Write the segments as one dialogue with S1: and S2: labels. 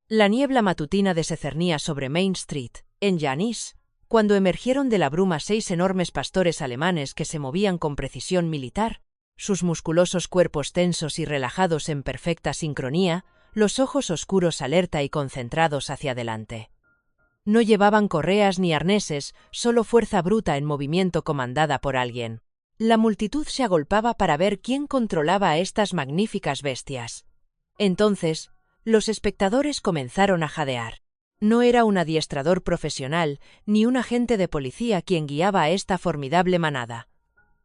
S1: La niebla matutina se cernía sobre Main Street, en Hyannis, cuando emergieron de la bruma 6 enormes pastores alemanes que se movían con precisión militar, sus musculosos cuerpos tensos y relajados en perfecta sincronía, los ojos oscuros alerta y concentrados hacia adelante. No llevaban correas ni arneses, solo fuerza bruta en movimiento comandada por alguien. La multitud se agolpaba para ver quién controlaba a estas magníficas bestias. Entonces, los espectadores comenzaron a jadear. No era un adiestrador profesional, ni un agente de policía quien guiaba a esta formidable manada.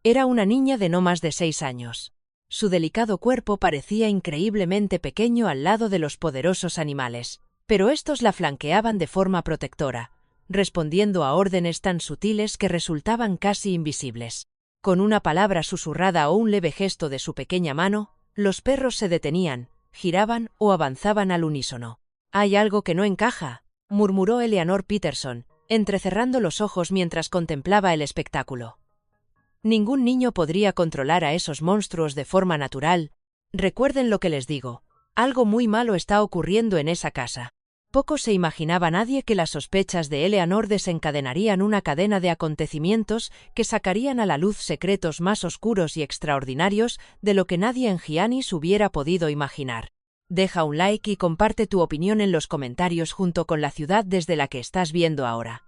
S1: Era una niña de no más de 6 años. Su delicado cuerpo parecía increíblemente pequeño al lado de los poderosos animales, pero estos la flanqueaban de forma protectora, respondiendo a órdenes tan sutiles que resultaban casi invisibles. Con una palabra susurrada o un leve gesto de su pequeña mano, los perros se detenían, giraban o avanzaban al unísono. «Hay algo que no encaja», murmuró Eleanor Peterson, entrecerrando los ojos mientras contemplaba el espectáculo. Ningún niño podría controlar a esos monstruos de forma natural. Recuerden lo que les digo. Algo muy malo está ocurriendo en esa casa. Poco se imaginaba nadie que las sospechas de Eleanor desencadenarían una cadena de acontecimientos que sacarían a la luz secretos más oscuros y extraordinarios de lo que nadie en Hyannis hubiera podido imaginar. Deja un like y comparte tu opinión en los comentarios junto con la ciudad desde la que estás viendo ahora.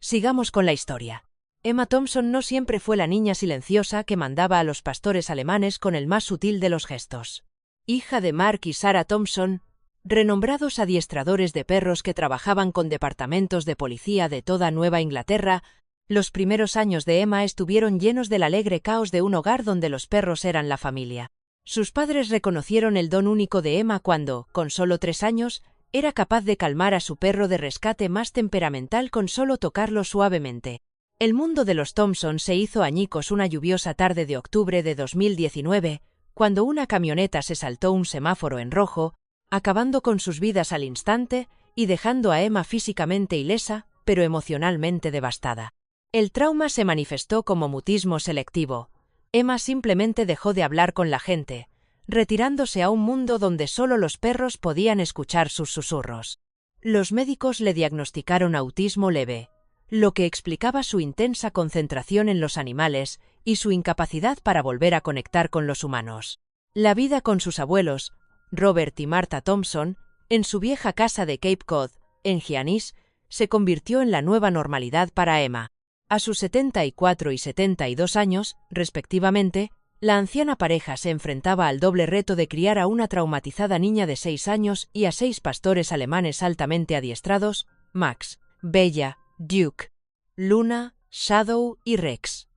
S1: Sigamos con la historia. Emma Thompson no siempre fue la niña silenciosa que mandaba a los pastores alemanes con el más sutil de los gestos. Hija de Mark y Sarah Thompson, renombrados adiestradores de perros que trabajaban con departamentos de policía de toda Nueva Inglaterra, los primeros años de Emma estuvieron llenos del alegre caos de un hogar donde los perros eran la familia. Sus padres reconocieron el don único de Emma cuando, con solo 3 años, era capaz de calmar a su perro de rescate más temperamental con solo tocarlo suavemente. El mundo de los Thompson se hizo añicos una lluviosa tarde de octubre de 2019, cuando una camioneta se saltó un semáforo en rojo, acabando con sus vidas al instante y dejando a Emma físicamente ilesa, pero emocionalmente devastada. El trauma se manifestó como mutismo selectivo. Emma simplemente dejó de hablar con la gente, retirándose a un mundo donde solo los perros podían escuchar sus susurros. Los médicos le diagnosticaron autismo leve, lo que explicaba su intensa concentración en los animales y su incapacidad para volver a conectar con los humanos. La vida con sus abuelos, Robert y Martha Thompson, en su vieja casa de Cape Cod, en Hyannis, se convirtió en la nueva normalidad para Emma. A sus 74 y 72 años, respectivamente, la anciana pareja se enfrentaba al doble reto de criar a una traumatizada niña de 6 años y a 6 pastores alemanes altamente adiestrados, Max, Bella, Duke, Luna, Shadow y Rex.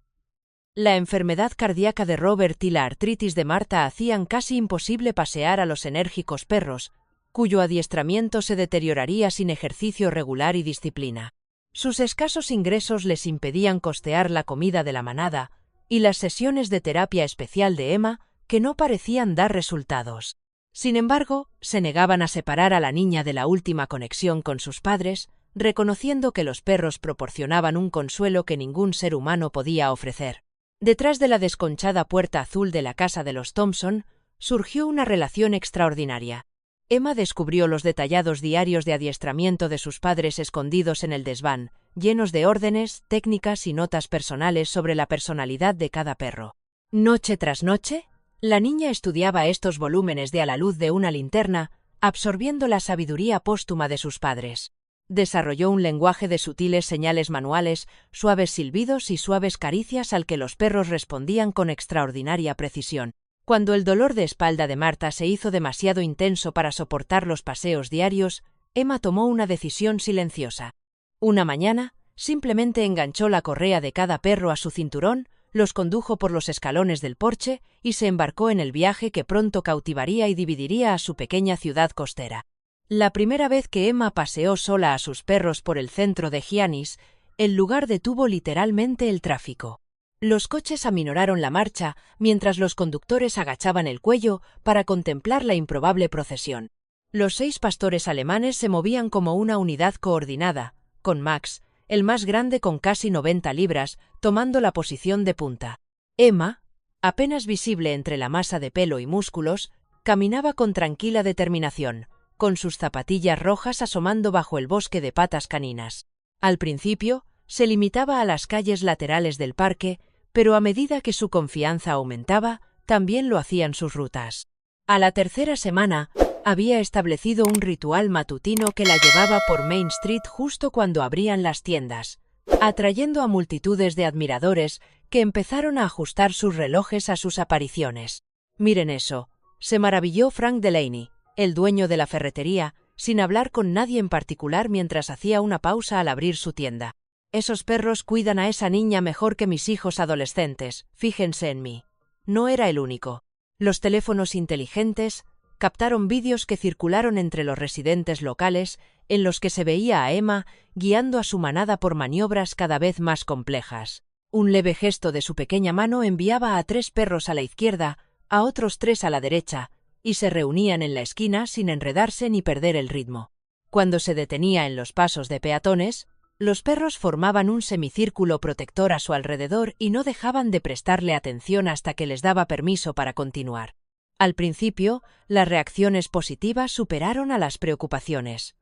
S1: La enfermedad cardíaca de Robert y la artritis de Martha hacían casi imposible pasear a los enérgicos perros, cuyo adiestramiento se deterioraría sin ejercicio regular y disciplina. Sus escasos ingresos les impedían costear la comida de la manada y las sesiones de terapia especial de Emma, que no parecían dar resultados. Sin embargo, se negaban a separar a la niña de la última conexión con sus padres, reconociendo que los perros proporcionaban un consuelo que ningún ser humano podía ofrecer. Detrás de la desconchada puerta azul de la casa de los Thompson, surgió una relación extraordinaria. Emma descubrió los detallados diarios de adiestramiento de sus padres escondidos en el desván, llenos de órdenes, técnicas y notas personales sobre la personalidad de cada perro. Noche tras noche, la niña estudiaba estos volúmenes a la luz de una linterna, absorbiendo la sabiduría póstuma de sus padres. Desarrolló un lenguaje de sutiles señales manuales, suaves silbidos y suaves caricias al que los perros respondían con extraordinaria precisión. Cuando el dolor de espalda de Martha se hizo demasiado intenso para soportar los paseos diarios, Emma tomó una decisión silenciosa. Una mañana, simplemente enganchó la correa de cada perro a su cinturón, los condujo por los escalones del porche y se embarcó en el viaje que pronto cautivaría y dividiría a su pequeña ciudad costera. La primera vez que Emma paseó sola a sus perros por el centro de Hyannis, el lugar detuvo literalmente el tráfico. Los coches aminoraron la marcha mientras los conductores agachaban el cuello para contemplar la improbable procesión. Los 6 pastores alemanes se movían como una unidad coordinada, con Max, el más grande con casi 90 libras, tomando la posición de punta. Emma, apenas visible entre la masa de pelo y músculos, caminaba con tranquila determinación, con sus zapatillas rojas asomando bajo el bosque de patas caninas. Al principio, se limitaba a las calles laterales del parque, pero a medida que su confianza aumentaba, también lo hacían sus rutas. A la tercera semana, había establecido un ritual matutino que la llevaba por Main Street justo cuando abrían las tiendas, atrayendo a multitudes de admiradores que empezaron a ajustar sus relojes a sus apariciones. «Miren eso», se maravilló Frank Delaney, el dueño de la ferretería, sin hablar con nadie en particular mientras hacía una pausa al abrir su tienda. «Esos perros cuidan a esa niña mejor que mis hijos adolescentes, fíjense en mí». No era el único. Los teléfonos inteligentes captaron vídeos que circularon entre los residentes locales en los que se veía a Emma guiando a su manada por maniobras cada vez más complejas. Un leve gesto de su pequeña mano enviaba a 3 perros a la izquierda, a otros 3 a la derecha, y se reunían en la esquina sin enredarse ni perder el ritmo. Cuando se detenía en los pasos de peatones, los perros formaban un semicírculo protector a su alrededor y no dejaban de prestarle atención hasta que les daba permiso para continuar. Al principio, las reacciones positivas superaron a las preocupaciones.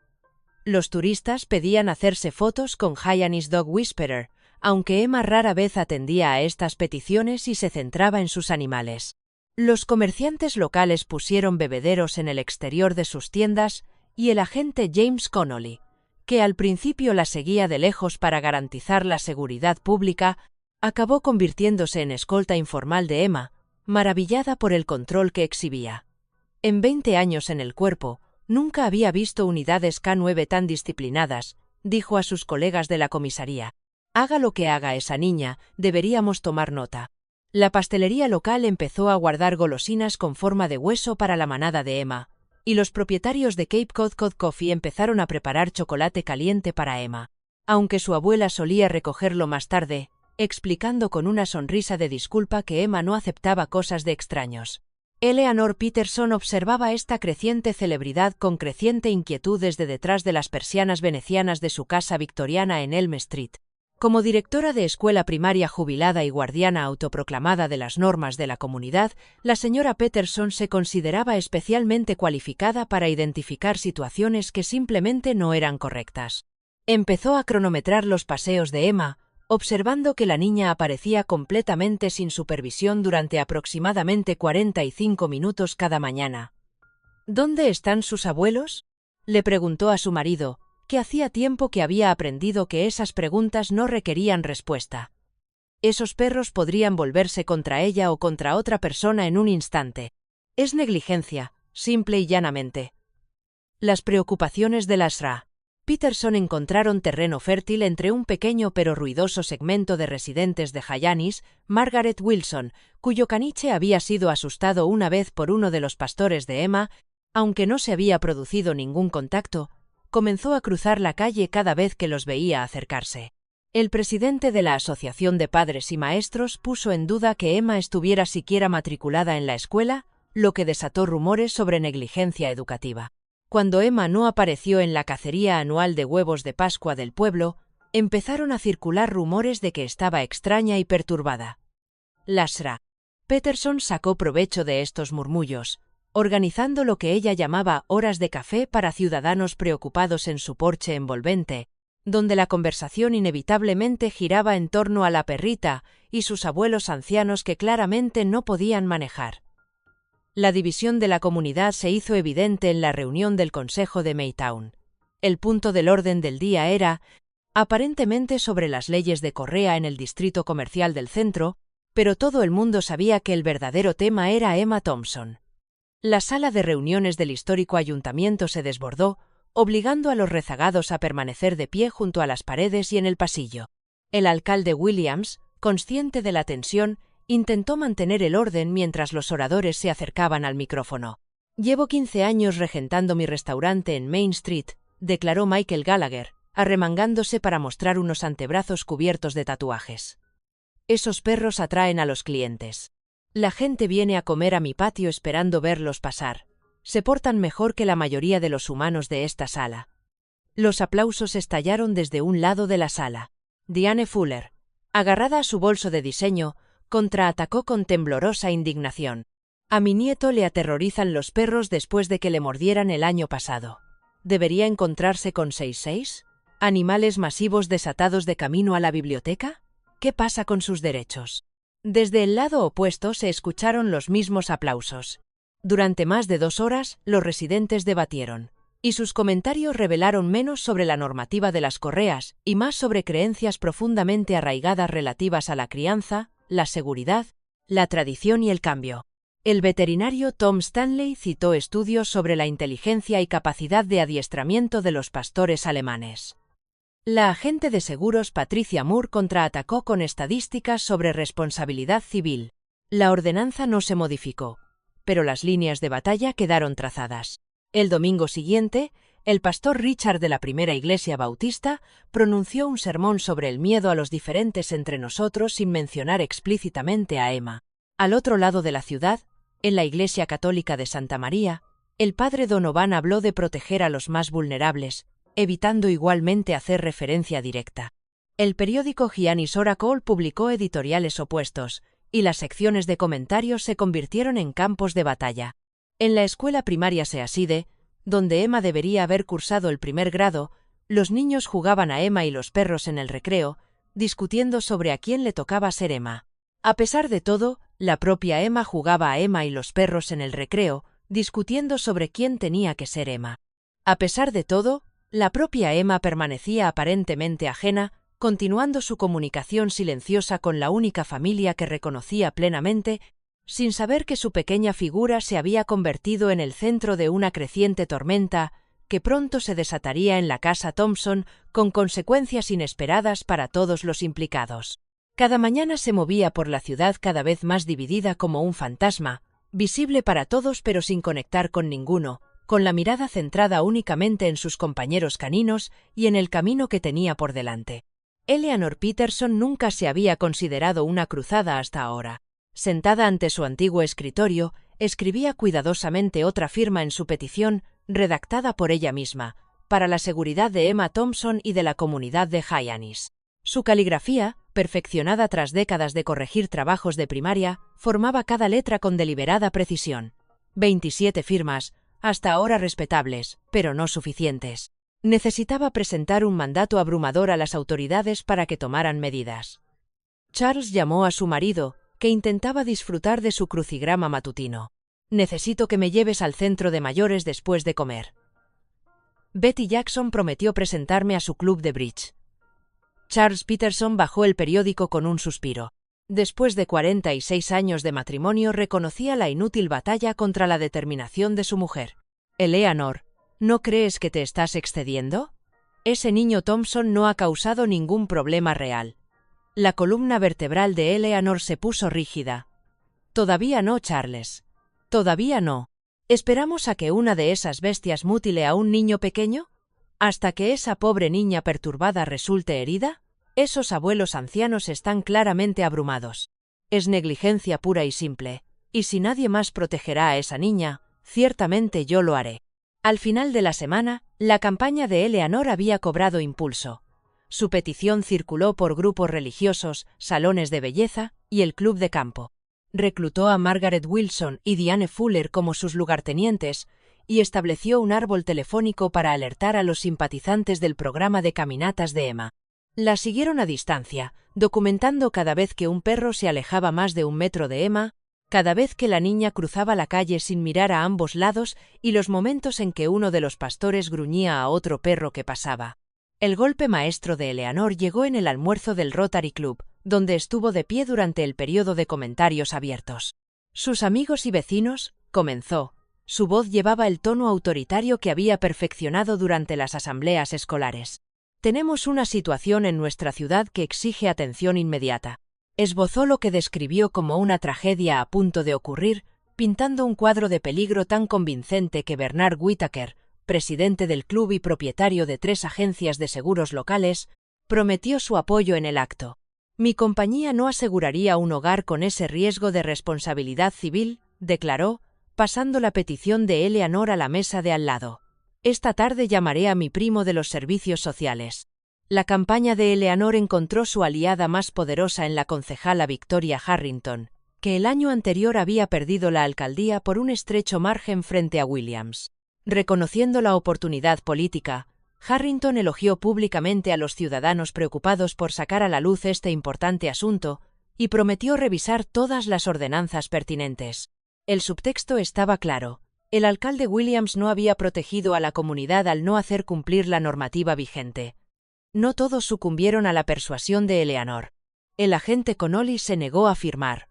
S1: Los turistas pedían hacerse fotos con Hyannis Dog Whisperer, aunque Emma rara vez atendía a estas peticiones y se centraba en sus animales. Los comerciantes locales pusieron bebederos en el exterior de sus tiendas y el agente James Connolly, que al principio la seguía de lejos para garantizar la seguridad pública, acabó convirtiéndose en escolta informal de Emma, maravillada por el control que exhibía. En 20 años en el cuerpo, nunca había visto unidades K9 tan disciplinadas, dijo a sus colegas de la comisaría. Haga lo que haga esa niña, deberíamos tomar nota. La pastelería local empezó a guardar golosinas con forma de hueso para la manada de Emma, y los propietarios de Cape Cod Cod Coffee empezaron a preparar chocolate caliente para Emma, aunque su abuela solía recogerlo más tarde, explicando con una sonrisa de disculpa que Emma no aceptaba cosas de extraños. Eleanor Peterson observaba esta creciente celebridad con creciente inquietud desde detrás de las persianas venecianas de su casa victoriana en Elm Street. Como directora de escuela primaria jubilada y guardiana autoproclamada de las normas de la comunidad, la señora Peterson se consideraba especialmente cualificada para identificar situaciones que simplemente no eran correctas. Empezó a cronometrar los paseos de Emma, observando que la niña aparecía completamente sin supervisión durante aproximadamente 45 minutos cada mañana. ¿Dónde están sus abuelos?, le preguntó a su marido, que hacía tiempo que había aprendido que esas preguntas no requerían respuesta. Esos perros podrían volverse contra ella o contra otra persona en un instante. Es negligencia, simple y llanamente. Las preocupaciones de las Ra. Peterson encontraron terreno fértil entre un pequeño pero ruidoso segmento de residentes de Hyannis, Margaret Wilson, cuyo caniche había sido asustado una vez por uno de los pastores de Emma, aunque no se había producido ningún contacto, comenzó a cruzar la calle cada vez que los veía acercarse. El presidente de la Asociación de Padres y Maestros puso en duda que Emma estuviera siquiera matriculada en la escuela, lo que desató rumores sobre negligencia educativa. Cuando Emma no apareció en la cacería anual de huevos de Pascua del pueblo, empezaron a circular rumores de que estaba extraña y perturbada. Lasra. Peterson sacó provecho de estos murmullos, organizando lo que ella llamaba horas de café para ciudadanos preocupados en su porche envolvente, donde la conversación inevitablemente giraba en torno a la perrita y sus abuelos ancianos que claramente no podían manejar. La división de la comunidad se hizo evidente en la reunión del Consejo de Maytown. El punto del orden del día era, aparentemente sobre las leyes de Correa en el distrito comercial del centro, pero todo el mundo sabía que el verdadero tema era Emma Thompson. La sala de reuniones del histórico ayuntamiento se desbordó, obligando a los rezagados a permanecer de pie junto a las paredes y en el pasillo. El alcalde Williams, consciente de la tensión, intentó mantener el orden mientras los oradores se acercaban al micrófono. «Llevo 15 años regentando mi restaurante en Main Street», declaró Michael Gallagher, arremangándose para mostrar unos antebrazos cubiertos de tatuajes. «Esos perros atraen a los clientes. La gente viene a comer a mi patio esperando verlos pasar. Se portan mejor que la mayoría de los humanos de esta sala». Los aplausos estallaron desde un lado de la sala. Diane Fuller, agarrada a su bolso de diseño, contraatacó con temblorosa indignación. A mi nieto le aterrorizan los perros después de que le mordieran el año pasado. ¿Debería encontrarse con 66? ¿Animales masivos desatados de camino a la biblioteca? ¿Qué pasa con sus derechos? Desde el lado opuesto se escucharon los mismos aplausos. Durante más de 2 horas, los residentes debatieron, y sus comentarios revelaron menos sobre la normativa de las correas y más sobre creencias profundamente arraigadas relativas a la crianza, la seguridad, la tradición y el cambio. El veterinario Tom Stanley citó estudios sobre la inteligencia y capacidad de adiestramiento de los pastores alemanes. La agente de seguros Patricia Moore contraatacó con estadísticas sobre responsabilidad civil. La ordenanza no se modificó, pero las líneas de batalla quedaron trazadas. El domingo siguiente, el pastor Richard de la Primera Iglesia Bautista pronunció un sermón sobre el miedo a los diferentes entre nosotros sin mencionar explícitamente a Emma. Al otro lado de la ciudad, en la Iglesia Católica de Santa María, el padre Donovan habló de proteger a los más vulnerables, evitando igualmente hacer referencia directa. El periódico Hyannis Oracle publicó editoriales opuestos, y las secciones de comentarios se convirtieron en campos de batalla. En la escuela primaria Seaside, donde Emma debería haber cursado el primer grado, los niños jugaban a Emma y los perros en el recreo, discutiendo sobre a quién le tocaba ser Emma. A pesar de todo, la propia Emma jugaba a Emma y los perros en el recreo, discutiendo sobre quién tenía que ser Emma. A pesar de todo, la propia Emma permanecía aparentemente ajena, continuando su comunicación silenciosa con la única familia que reconocía plenamente, sin saber que su pequeña figura se había convertido en el centro de una creciente tormenta que pronto se desataría en la casa Thompson con consecuencias inesperadas para todos los implicados. Cada mañana se movía por la ciudad cada vez más dividida como un fantasma, visible para todos pero sin conectar con ninguno, con la mirada centrada únicamente en sus compañeros caninos y en el camino que tenía por delante. Eleanor Peterson nunca se había considerado una cruzada hasta ahora. Sentada ante su antiguo escritorio, escribía cuidadosamente otra firma en su petición, redactada por ella misma, para la seguridad de Emma Thompson y de la comunidad de Hyannis. Su caligrafía, perfeccionada tras décadas de corregir trabajos de primaria, formaba cada letra con deliberada precisión. 27 firmas, hasta ahora respetables, pero no suficientes. Necesitaba presentar un mandato abrumador a las autoridades para que tomaran medidas. Charles llamó a su marido, que intentaba disfrutar de su crucigrama matutino. «Necesito que me lleves al centro de mayores después de comer». Betty Jackson prometió presentarme a su club de bridge. Charles Peterson bajó el periódico con un suspiro. Después de 46 años de matrimonio reconocía la inútil batalla contra la determinación de su mujer. «Eleanor, ¿no crees que te estás excediendo? Ese niño Thompson no ha causado ningún problema real». La columna vertebral de Eleanor se puso rígida. «Todavía no, Charles. Todavía no. ¿Esperamos a que una de esas bestias mutile a un niño pequeño? ¿Hasta que esa pobre niña perturbada resulte herida? Esos abuelos ancianos están claramente abrumados. Es negligencia pura y simple, y si nadie más protegerá a esa niña, ciertamente yo lo haré». Al final de la semana, la campaña de Eleanor había cobrado impulso. Su petición circuló por grupos religiosos, salones de belleza y el club de campo. Reclutó a Margaret Wilson y Diane Fuller como sus lugartenientes y estableció un árbol telefónico para alertar a los simpatizantes del programa de caminatas de Emma. La siguieron a distancia, documentando cada vez que un perro se alejaba más de 1 metro de Emma, cada vez que la niña cruzaba la calle sin mirar a ambos lados y los momentos en que uno de los pastores gruñía a otro perro que pasaba. El golpe maestro de Eleanor llegó en el almuerzo del Rotary Club, donde estuvo de pie durante el periodo de comentarios abiertos. «Sus amigos y vecinos», comenzó. Su voz llevaba el tono autoritario que había perfeccionado durante las asambleas escolares. «Tenemos una situación en nuestra ciudad que exige atención inmediata». Esbozó lo que describió como una tragedia a punto de ocurrir, pintando un cuadro de peligro tan convincente que Bernard Whitaker, presidente del club y propietario de 3 agencias de seguros locales, prometió su apoyo en el acto. «Mi compañía no aseguraría un hogar con ese riesgo de responsabilidad civil», declaró, pasando la petición de Eleanor a la mesa de al lado. «Esta tarde llamaré a mi primo de los servicios sociales». La campaña de Eleanor encontró su aliada más poderosa en la concejala Victoria Harrington, que el año anterior había perdido la alcaldía por un estrecho margen frente a Williams. Reconociendo la oportunidad política, Harrington elogió públicamente a los ciudadanos preocupados por sacar a la luz este importante asunto y prometió revisar todas las ordenanzas pertinentes. El subtexto estaba claro. El alcalde Williams no había protegido a la comunidad al no hacer cumplir la normativa vigente. No todos sucumbieron a la persuasión de Eleanor. El agente Connolly se negó a firmar,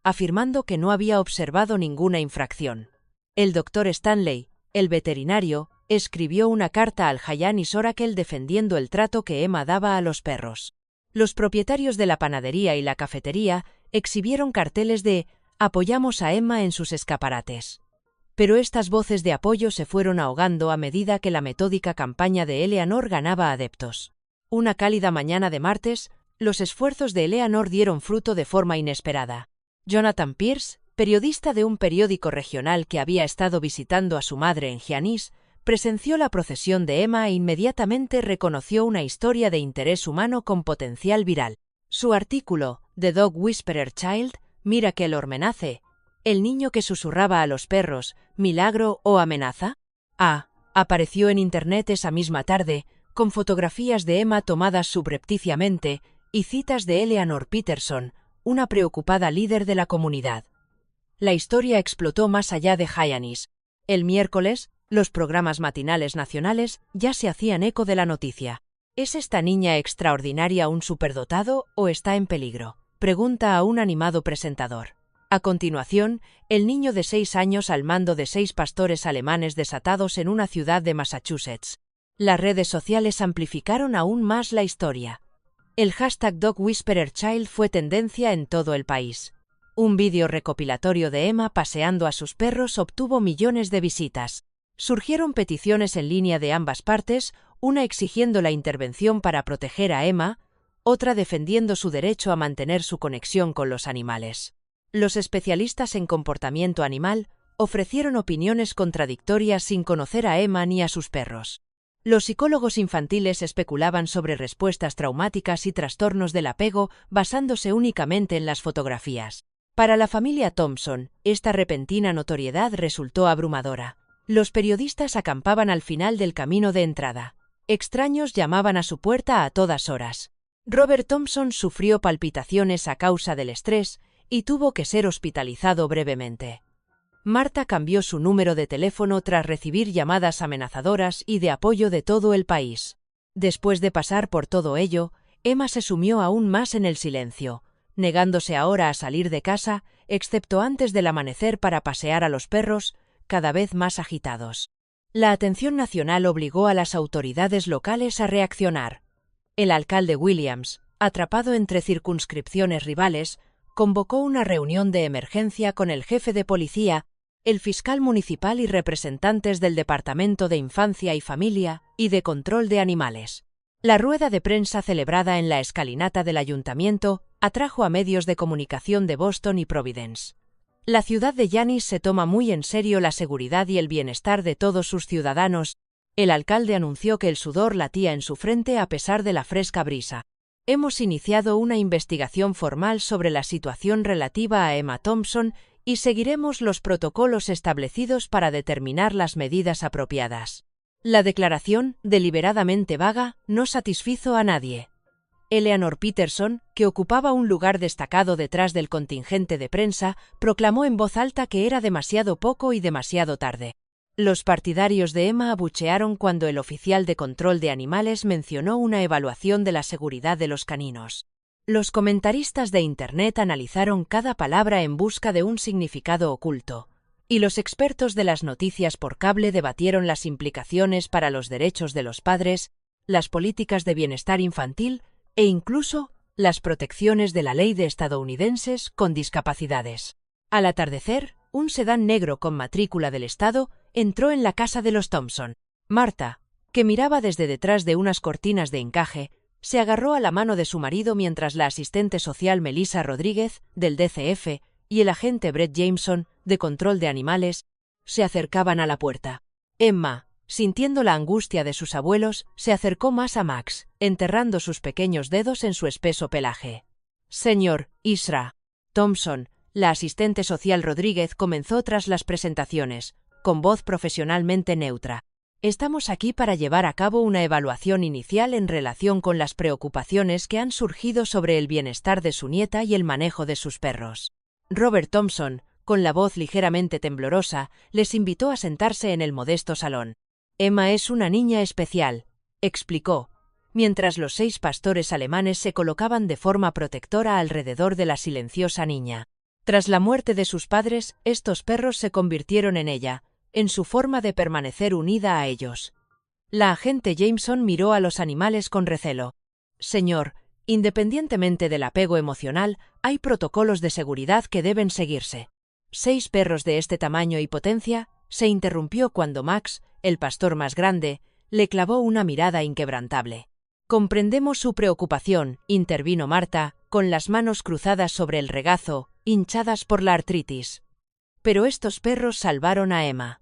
S1: afirmando que no había observado ninguna infracción. El doctor Stanley, el veterinario, escribió una carta al Hyannis Oracle defendiendo el trato que Emma daba a los perros. Los propietarios de la panadería y la cafetería exhibieron carteles de «Apoyamos a Emma» en sus escaparates. Pero estas voces de apoyo se fueron ahogando a medida que la metódica campaña de Eleanor ganaba adeptos. Una cálida mañana de martes, los esfuerzos de Eleanor dieron fruto de forma inesperada. Jonathan Pierce, periodista de un periódico regional que había estado visitando a su madre en Hyannis, presenció la procesión de Emma e inmediatamente reconoció una historia de interés humano con potencial viral. Su artículo, The Dog Whisperer Child, Miracle or Menace, ¿el niño que susurraba a los perros, milagro o amenaza? Apareció en Internet esa misma tarde, con fotografías de Emma tomadas subrepticiamente y citas de Eleanor Peterson, una preocupada líder de la comunidad. La historia explotó más allá de Hyannis. El miércoles, los programas matinales nacionales ya se hacían eco de la noticia. ¿Es esta niña extraordinaria un superdotado o está en peligro?, pregunta a un animado presentador. A continuación, el niño de 6 años al mando de 6 pastores alemanes desatados en una ciudad de Massachusetts. Las redes sociales amplificaron aún más la historia. El hashtag Dog Whisperer Child fue tendencia en todo el país. Un vídeo recopilatorio de Emma paseando a sus perros obtuvo millones de visitas. Surgieron peticiones en línea de ambas partes, una exigiendo la intervención para proteger a Emma, otra defendiendo su derecho a mantener su conexión con los animales. Los especialistas en comportamiento animal ofrecieron opiniones contradictorias sin conocer a Emma ni a sus perros. Los psicólogos infantiles especulaban sobre respuestas traumáticas y trastornos del apego basándose únicamente en las fotografías. Para la familia Thompson, esta repentina notoriedad resultó abrumadora. Los periodistas acampaban al final del camino de entrada. Extraños llamaban a su puerta a todas horas. Robert Thompson sufrió palpitaciones a causa del estrés y tuvo que ser hospitalizado brevemente. Marta cambió su número de teléfono tras recibir llamadas amenazadoras y de apoyo de todo el país. Después de pasar por todo ello, Emma se sumió aún más en el silencio, negándose ahora a salir de casa, excepto antes del amanecer para pasear a los perros, cada vez más agitados. La atención nacional obligó a las autoridades locales a reaccionar. El alcalde Williams, atrapado entre circunscripciones rivales, convocó una reunión de emergencia con el jefe de policía, el fiscal municipal y representantes del Departamento de Infancia y Familia y de Control de Animales. La rueda de prensa celebrada en la escalinata del ayuntamiento atrajo a medios de comunicación de Boston y Providence. La ciudad de Hyannis se toma muy en serio la seguridad y el bienestar de todos sus ciudadanos. El alcalde anunció que el sudor latía en su frente a pesar de la fresca brisa. Hemos iniciado una investigación formal sobre la situación relativa a Emma Thompson y seguiremos los protocolos establecidos para determinar las medidas apropiadas. La declaración, deliberadamente vaga, no satisfizo a nadie. Eleanor Peterson, que ocupaba un lugar destacado detrás del contingente de prensa, proclamó en voz alta que era demasiado poco y demasiado tarde. Los partidarios de Emma abuchearon cuando el oficial de control de animales mencionó una evaluación de la seguridad de los caninos. Los comentaristas de Internet analizaron cada palabra en busca de un significado oculto, y los expertos de las noticias por cable debatieron las implicaciones para los derechos de los padres, las políticas de bienestar infantil e incluso las protecciones de la ley de estadounidenses con discapacidades. Al atardecer, un sedán negro con matrícula del estado entró en la casa de los Thompson. Marta, que miraba desde detrás de unas cortinas de encaje, se agarró a la mano de su marido mientras la asistente social Melissa Rodríguez, del DCF, y el agente Brett Jameson, de Control de Animales, se acercaban a la puerta. Emma, sintiendo la angustia de sus abuelos, se acercó más a Max, enterrando sus pequeños dedos en su espeso pelaje. Señor Isra Thompson, La asistente social Rodríguez comenzó tras las presentaciones, con voz profesionalmente neutra. Estamos aquí para llevar a cabo una evaluación inicial en relación con las preocupaciones que han surgido sobre el bienestar de su nieta y el manejo de sus perros. Robert Thompson, con la voz ligeramente temblorosa, les invitó a sentarse en el modesto salón. Emma es una niña especial, explicó, mientras los 6 pastores alemanes se colocaban de forma protectora alrededor de la silenciosa niña. Tras la muerte de sus padres, estos perros se convirtieron en ella, en su forma de permanecer unida a ellos. La agente Jameson miró a los animales con recelo. Señor, independientemente del apego emocional, hay protocolos de seguridad que deben seguirse. 6 perros de este tamaño y potencia, se interrumpió cuando Max, el pastor más grande, le clavó una mirada inquebrantable. Comprendemos su preocupación, intervino Marta, con las manos cruzadas sobre el regazo, hinchadas por la artritis. Pero estos perros salvaron a Emma.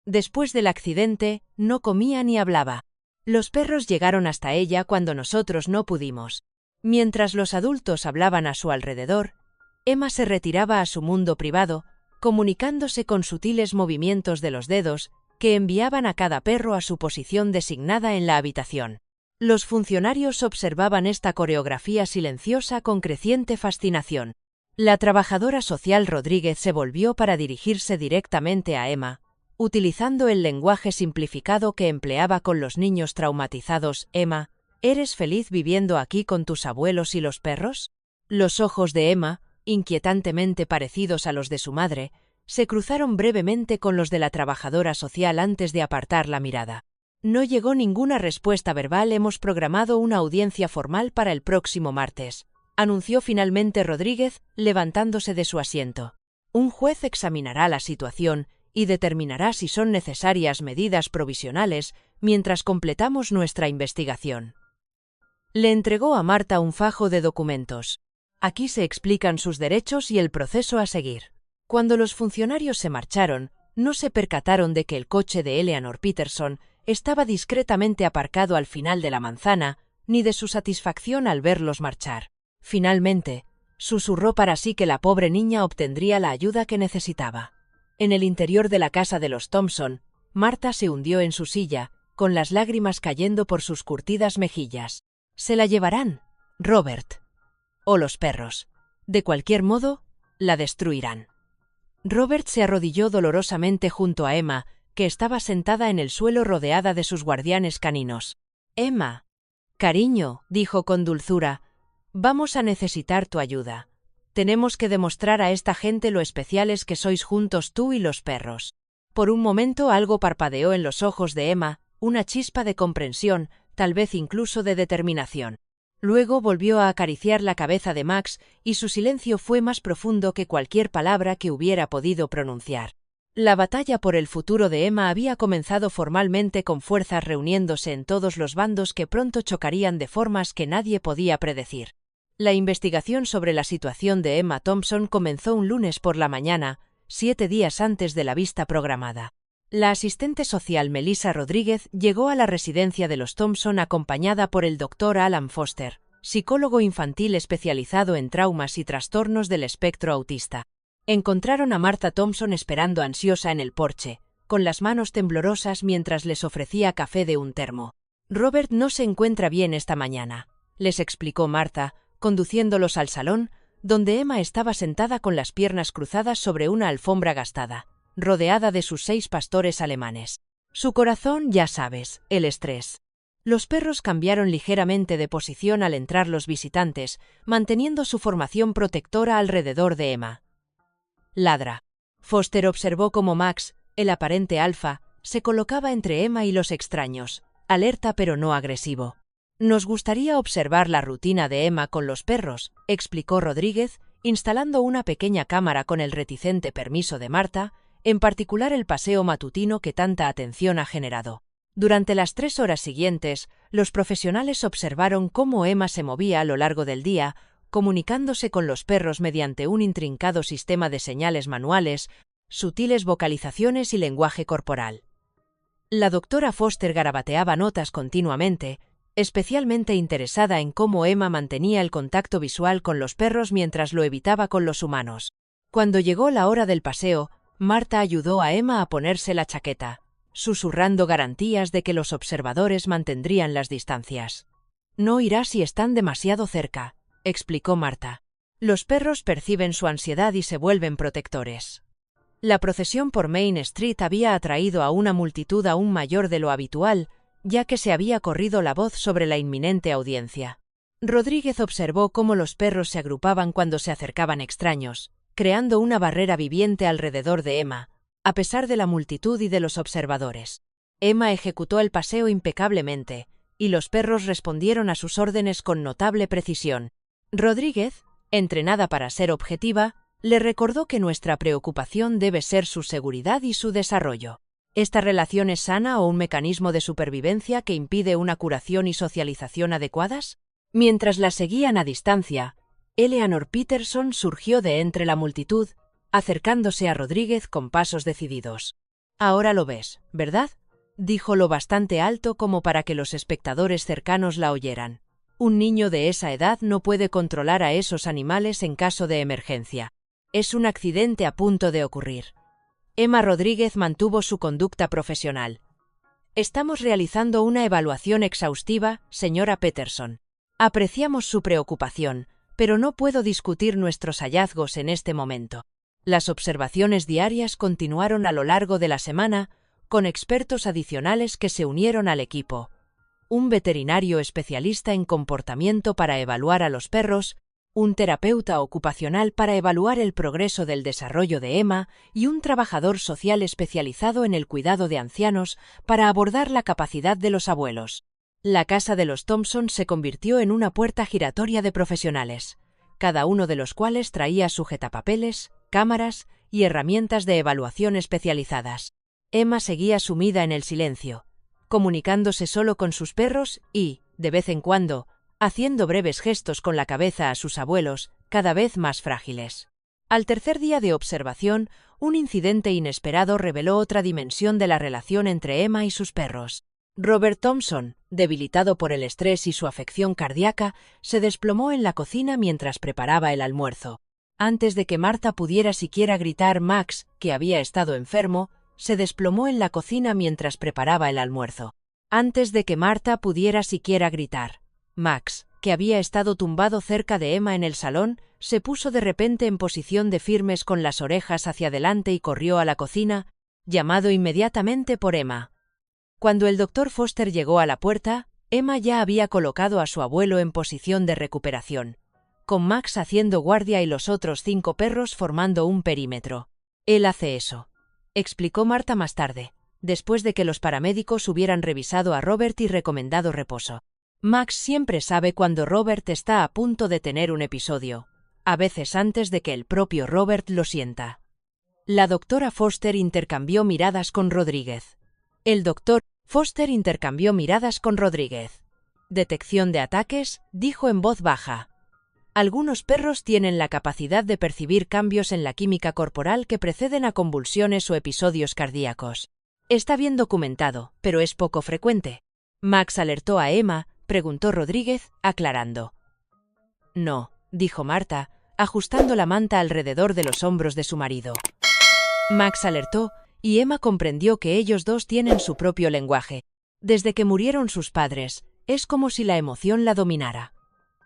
S1: Después del accidente, no comía ni hablaba. Los perros llegaron hasta ella cuando nosotros no pudimos. Mientras los adultos hablaban a su alrededor, Emma se retiraba a su mundo privado, comunicándose con sutiles movimientos de los dedos que enviaban a cada perro a su posición designada en la habitación. Los funcionarios observaban esta coreografía silenciosa con creciente fascinación. La trabajadora social Rodríguez se volvió para dirigirse directamente a Emma, utilizando el lenguaje simplificado que empleaba con los niños traumatizados. Emma, ¿eres feliz viviendo aquí con tus abuelos y los perros? Los ojos de Emma, inquietantemente parecidos a los de su madre, se cruzaron brevemente con los de la trabajadora social antes de apartar la mirada. No llegó ninguna respuesta verbal. Hemos programado una audiencia formal para el próximo martes, anunció finalmente Rodríguez, levantándose de su asiento. Un juez examinará la situación y determinará si son necesarias medidas provisionales mientras completamos nuestra investigación. Le entregó a Marta un fajo de documentos. Aquí se explican sus derechos y el proceso a seguir. Cuando los funcionarios se marcharon, no se percataron de que el coche de Eleanor Peterson estaba discretamente aparcado al final de la manzana, ni de su satisfacción al verlos marchar. Finalmente, susurró para sí que la pobre niña obtendría la ayuda que necesitaba. En el interior de la casa de los Thompson, Marta se hundió en su silla, con las lágrimas cayendo por sus curtidas mejillas. ¿Se la llevarán, Robert? ¿O los perros? De cualquier modo, la destruirán. Robert se arrodilló dolorosamente junto a Emma, que estaba sentada en el suelo rodeada de sus guardianes caninos. Emma, cariño, dijo con dulzura, vamos a necesitar tu ayuda. Tenemos que demostrar a esta gente lo especiales que sois juntos tú y los perros. Por un momento algo parpadeó en los ojos de Emma, una chispa de comprensión, tal vez incluso de determinación. Luego volvió a acariciar la cabeza de Max y su silencio fue más profundo que cualquier palabra que hubiera podido pronunciar. La batalla por el futuro de Emma había comenzado formalmente con fuerzas reuniéndose en todos los bandos que pronto chocarían de formas que nadie podía predecir. La investigación sobre la situación de Emma Thompson comenzó un lunes por la mañana, 7 días antes de la vista programada. La asistente social Melissa Rodríguez llegó a la residencia de los Thompson acompañada por el Dr. Alan Foster, psicólogo infantil especializado en traumas y trastornos del espectro autista. Encontraron a Martha Thompson esperando ansiosa en el porche, con las manos temblorosas mientras les ofrecía café de un termo. Robert no se encuentra bien esta mañana, les explicó Martha, conduciéndolos al salón, donde Emma estaba sentada con las piernas cruzadas sobre una alfombra gastada, rodeada de sus 6 pastores alemanes. Su corazón, ya sabes, el estrés. Los perros cambiaron ligeramente de posición al entrar los visitantes, manteniendo su formación protectora alrededor de Emma. Ladra. Foster observó cómo Max, el aparente alfa, se colocaba entre Emma y los extraños, alerta pero no agresivo. Nos gustaría observar la rutina de Emma con los perros, explicó Rodríguez, instalando una pequeña cámara con el reticente permiso de Marta, en particular el paseo matutino que tanta atención ha generado. Durante las 3 horas siguientes, los profesionales observaron cómo Emma se movía a lo largo del día, comunicándose con los perros mediante un intrincado sistema de señales manuales, sutiles vocalizaciones y lenguaje corporal. La doctora Foster garabateaba notas continuamente, especialmente interesada en cómo Emma mantenía el contacto visual con los perros mientras lo evitaba con los humanos. Cuando llegó la hora del paseo, Marta ayudó a Emma a ponerse la chaqueta, susurrando garantías de que los observadores mantendrían las distancias. No irá si están demasiado cerca, explicó Marta. Los perros perciben su ansiedad y se vuelven protectores. La procesión por Main Street había atraído a una multitud aún mayor de lo habitual, ya que se había corrido la voz sobre la inminente audiencia. Rodríguez observó cómo los perros se agrupaban cuando se acercaban extraños, creando una barrera viviente alrededor de Emma, a pesar de la multitud y de los observadores. Emma ejecutó el paseo impecablemente, y los perros respondieron a sus órdenes con notable precisión. Rodríguez, entrenada para ser objetiva, le recordó que nuestra preocupación debe ser su seguridad y su desarrollo. ¿Esta relación es sana o un mecanismo de supervivencia que impide una curación y socialización adecuadas? Mientras la seguían a distancia, Eleanor Peterson surgió de entre la multitud, acercándose a Rodríguez con pasos decididos. «Ahora lo ves, ¿verdad?», dijo lo bastante alto como para que los espectadores cercanos la oyeran. «Un niño de esa edad no puede controlar a esos animales en caso de emergencia. Es un accidente a punto de ocurrir». Emma Rodríguez mantuvo su conducta profesional. «Estamos realizando una evaluación exhaustiva, señora Peterson. Apreciamos su preocupación, pero no puedo discutir nuestros hallazgos en este momento». Las observaciones diarias continuaron a lo largo de la semana, con expertos adicionales que se unieron al equipo. Un veterinario especialista en comportamiento para evaluar a los perros, un terapeuta ocupacional para evaluar el progreso del desarrollo de Emma y un trabajador social especializado en el cuidado de ancianos para abordar la capacidad de los abuelos. La casa de los Thompson se convirtió en una puerta giratoria de profesionales, cada uno de los cuales traía sujetapapeles, cámaras y herramientas de evaluación especializadas. Emma seguía sumida en el silencio, comunicándose solo con sus perros y, de vez en cuando, haciendo breves gestos con la cabeza a sus abuelos, cada vez más frágiles. Al tercer día de observación, un incidente inesperado reveló otra dimensión de la relación entre Emma y sus perros. Robert Thompson, debilitado por el estrés y su afección cardíaca, se desplomó en la cocina mientras preparaba el almuerzo. Antes de que Marta pudiera siquiera gritar, Max, que había estado enfermo, se desplomó en la cocina mientras preparaba el almuerzo. Antes de que Marta pudiera siquiera gritar, Max, que había estado tumbado cerca de Emma en el salón, se puso de repente en posición de firmes con las orejas hacia adelante y corrió a la cocina, llamado inmediatamente por Emma. Cuando el doctor Foster llegó a la puerta, Emma ya había colocado a su abuelo en posición de recuperación, con Max haciendo guardia y los otros 5 perros formando un perímetro. «Él hace eso», explicó Marta más tarde, después de que los paramédicos hubieran revisado a Robert y recomendado reposo. «Max siempre sabe cuando Robert está a punto de tener un episodio, a veces antes de que el propio Robert lo sienta». La doctora Foster intercambió miradas con Rodríguez. El doctor Foster intercambió miradas con Rodríguez. «Detección de ataques», dijo en voz baja. «Algunos perros tienen la capacidad de percibir cambios en la química corporal que preceden a convulsiones o episodios cardíacos. Está bien documentado, pero es poco frecuente». «¿Max alertó a Emma?», preguntó Rodríguez, aclarando. «No», dijo Marta, ajustando la manta alrededor de los hombros de su marido. «Max alertó, y Emma comprendió que ellos dos tienen su propio lenguaje. Desde que murieron sus padres, es como si la emoción la dominara».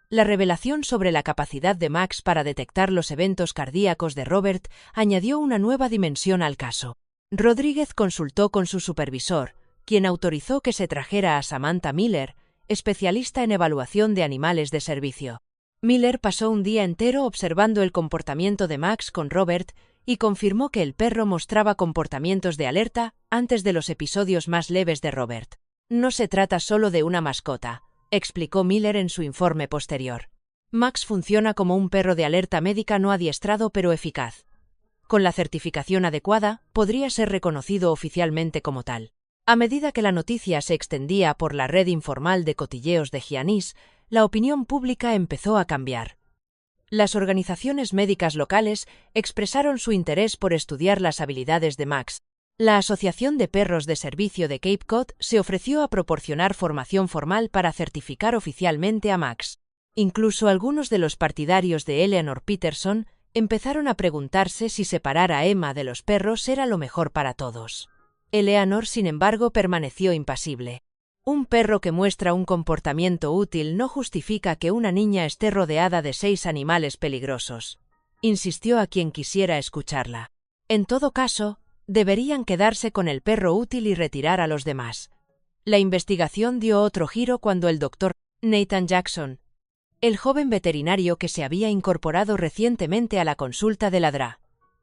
S1: La revelación sobre la capacidad de Max para detectar los eventos cardíacos de Robert añadió una nueva dimensión al caso. Rodríguez consultó con su supervisor, quien autorizó que se trajera a Samantha Miller, especialista en evaluación de animales de servicio. Miller pasó un día entero observando el comportamiento de Max con Robert y confirmó que el perro mostraba comportamientos de alerta antes de los episodios más leves de Robert. «No se trata solo de una mascota», explicó Miller en su informe posterior. «Max funciona como un perro de alerta médica no adiestrado pero eficaz. Con la certificación adecuada, podría ser reconocido oficialmente como tal». A medida que la noticia se extendía por la red informal de cotilleos de Giannis, la opinión pública empezó a cambiar. Las organizaciones médicas locales expresaron su interés por estudiar las habilidades de Max. La Asociación de Perros de Servicio de Cape Cod se ofreció a proporcionar formación formal para certificar oficialmente a Max. Incluso algunos de los partidarios de Eleanor Peterson, empezaron a preguntarse si separar a Emma de los perros era lo mejor para todos. Eleanor, sin embargo, permaneció impasible. Un perro que muestra un comportamiento útil no justifica que una niña esté rodeada de 6 animales peligrosos, insistió a quien quisiera escucharla. En todo caso, deberían quedarse con el perro útil y retirar a los demás. La investigación dio otro giro cuando el doctor Nathan Jackson, el joven veterinario que se había incorporado recientemente a la consulta de la Dra.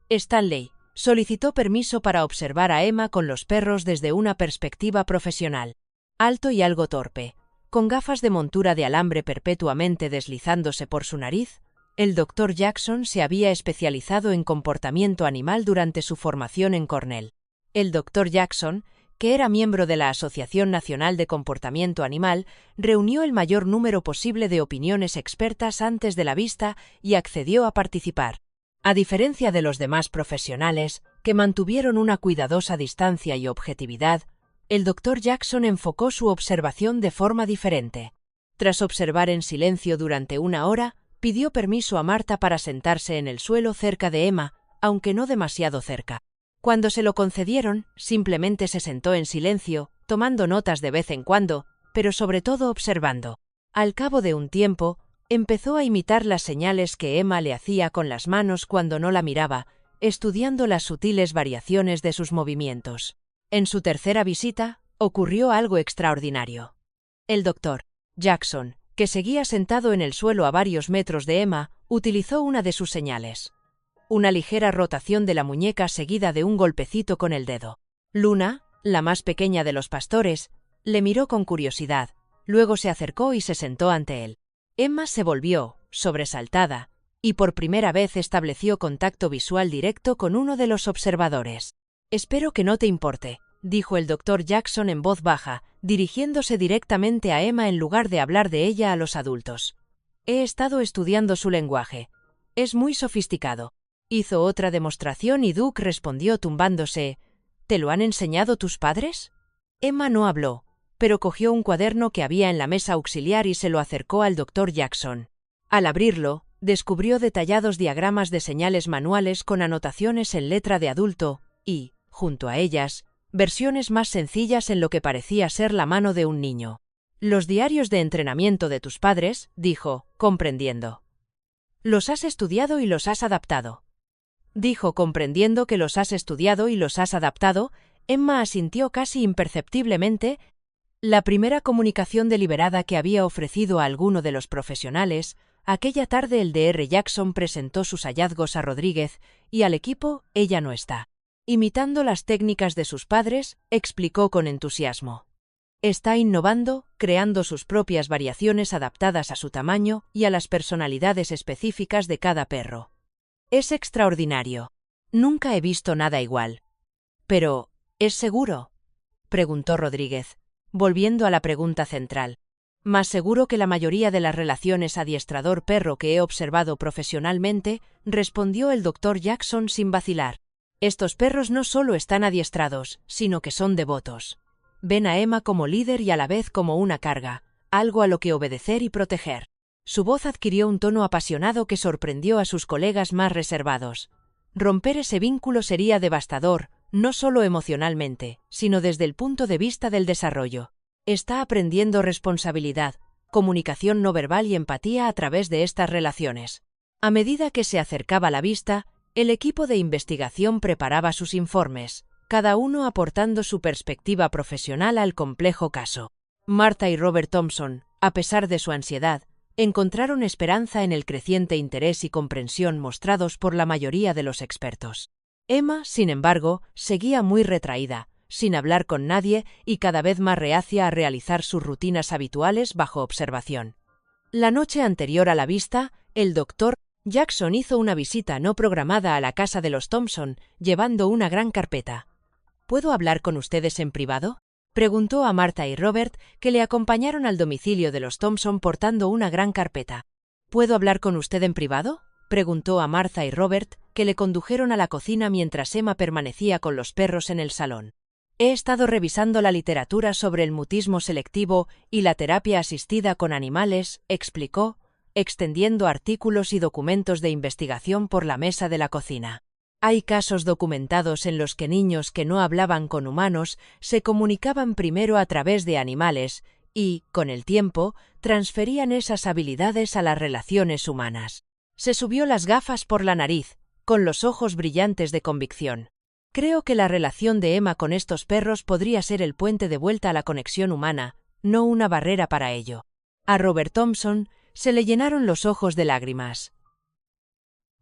S1: Stanley, solicitó permiso para observar a Emma con los perros desde una perspectiva profesional. Alto y algo torpe, con gafas de montura de alambre perpetuamente deslizándose por su nariz, el Dr. Jackson se había especializado en comportamiento animal durante su formación en Cornell. El Dr. Jackson, que era miembro de la Asociación Nacional de Comportamiento Animal, reunió el mayor número posible de opiniones expertas antes de la vista y accedió a participar. A diferencia de los demás profesionales, que mantuvieron una cuidadosa distancia y objetividad, el Dr. Jackson enfocó su observación de forma diferente. Tras observar en silencio durante 1 hora, pidió permiso a Marta para sentarse en el suelo cerca de Emma, aunque no demasiado cerca. Cuando se lo concedieron, simplemente se sentó en silencio, tomando notas de vez en cuando, pero sobre todo observando. Al cabo de un tiempo, empezó a imitar las señales que Emma le hacía con las manos cuando no la miraba, estudiando las sutiles variaciones de sus movimientos. En su tercera visita, ocurrió algo extraordinario. El Dr. Jackson, que seguía sentado en el suelo a varios metros de Emma, utilizó una de sus señales. Una ligera rotación de la muñeca seguida de un golpecito con el dedo. Luna, la más pequeña de los pastores, le miró con curiosidad, luego se acercó y se sentó ante él. Emma se volvió, sobresaltada, y por primera vez estableció contacto visual directo con uno de los observadores. «Espero que no te importe», dijo el Dr. Jackson en voz baja, dirigiéndose directamente a Emma en lugar de hablar de ella a los adultos. «He estado estudiando su lenguaje. Es muy sofisticado». Hizo otra demostración y Duke respondió tumbándose. «¿Te lo han enseñado tus padres?» Emma no habló, pero cogió un cuaderno que había en la mesa auxiliar y se lo acercó al Dr. Jackson. Al abrirlo, descubrió detallados diagramas de señales manuales con anotaciones en letra de adulto y, junto a ellas, versiones más sencillas en lo que parecía ser la mano de un niño. «Los diarios de entrenamiento de tus padres», dijo, comprendiendo. «Los has estudiado y los has adaptado». Dijo comprendiendo que los has estudiado y los has adaptado. Emma asintió casi imperceptiblemente. La primera comunicación deliberada que había ofrecido a alguno de los profesionales, aquella tarde el Dr. Jackson presentó sus hallazgos a Rodríguez y al equipo «Ella no está». Imitando las técnicas de sus padres, explicó con entusiasmo. Está innovando, creando sus propias variaciones adaptadas a su tamaño y a las personalidades específicas de cada perro. Es extraordinario. Nunca he visto nada igual. Pero, ¿es seguro?, preguntó Rodríguez, volviendo a la pregunta central. Más seguro que la mayoría de las relaciones adiestrador-perro que he observado profesionalmente, respondió el Dr. Jackson sin vacilar. Estos perros no solo están adiestrados, sino que son devotos. Ven a Emma como líder y a la vez como una carga, algo a lo que obedecer y proteger. Su voz adquirió un tono apasionado que sorprendió a sus colegas más reservados. Romper ese vínculo sería devastador, no solo emocionalmente, sino desde el punto de vista del desarrollo. Está aprendiendo responsabilidad, comunicación no verbal y empatía a través de estas relaciones. A medida que se acercaba la vista, el equipo de investigación preparaba sus informes, cada uno aportando su perspectiva profesional al complejo caso. Marta y Robert Thompson, a pesar de su ansiedad, encontraron esperanza en el creciente interés y comprensión mostrados por la mayoría de los expertos. Emma, sin embargo, seguía muy retraída, sin hablar con nadie y cada vez más reacia a realizar sus rutinas habituales bajo observación. La noche anterior a la vista, el Dr. Jackson hizo una visita no programada a la casa de los Thompson, llevando una gran carpeta. ¿Puedo hablar con ustedes en privado?, preguntó a Marta y Robert, que le acompañaron al domicilio de los Thompson portando una gran carpeta. ¿Puedo hablar con usted en privado?, preguntó a Marta y Robert, que le condujeron a la cocina mientras Emma permanecía con los perros en el salón. He estado revisando la literatura sobre el mutismo selectivo y la terapia asistida con animales, explicó, extendiendo artículos y documentos de investigación por la mesa de la cocina. Hay casos documentados en los que niños que no hablaban con humanos se comunicaban primero a través de animales y, con el tiempo, transferían esas habilidades a las relaciones humanas. Se subió las gafas por la nariz, con los ojos brillantes de convicción. Creo que la relación de Emma con estos perros podría ser el puente de vuelta a la conexión humana, no una barrera para ello. A Robert Thompson se le llenaron los ojos de lágrimas.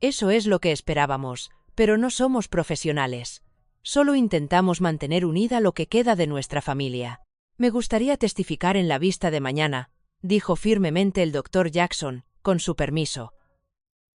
S1: Eso es lo que esperábamos, pero no somos profesionales. Solo intentamos mantener unida lo que queda de nuestra familia. Me gustaría testificar en la vista de mañana, dijo firmemente el Dr. Jackson, con su permiso.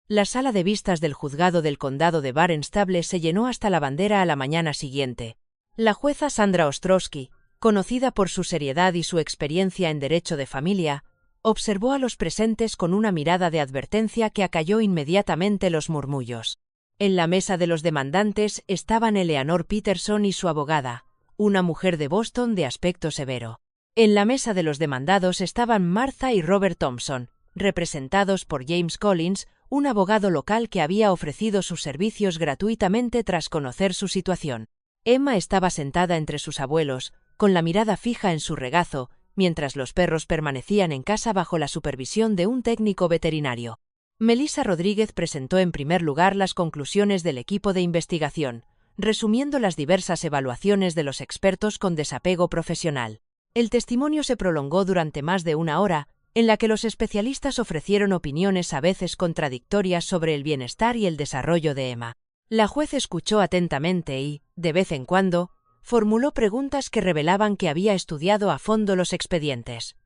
S1: La sala de vistas del juzgado del condado de Barnstable se llenó hasta la bandera a la mañana siguiente. La jueza Sandra Ostrowski, conocida por su seriedad y su experiencia en derecho de familia, observó a los presentes con una mirada de advertencia que acalló inmediatamente los murmullos. En la mesa de los demandantes estaban Eleanor Peterson y su abogada, una mujer de Boston de aspecto severo. En la mesa de los demandados estaban Martha y Robert Thompson, representados por James Collins, un abogado local que había ofrecido sus servicios gratuitamente tras conocer su situación. Emma estaba sentada entre sus abuelos, con la mirada fija en su regazo, mientras los perros permanecían en casa bajo la supervisión de un técnico veterinario. Melissa Rodríguez presentó en primer lugar las conclusiones del equipo de investigación, resumiendo las diversas evaluaciones de los expertos con desapego profesional. El testimonio se prolongó durante más de una hora, en la que los especialistas ofrecieron opiniones a veces contradictorias sobre el bienestar y el desarrollo de Emma. La juez escuchó atentamente y, de vez en cuando, formuló preguntas que revelaban que había estudiado a fondo los expedientes.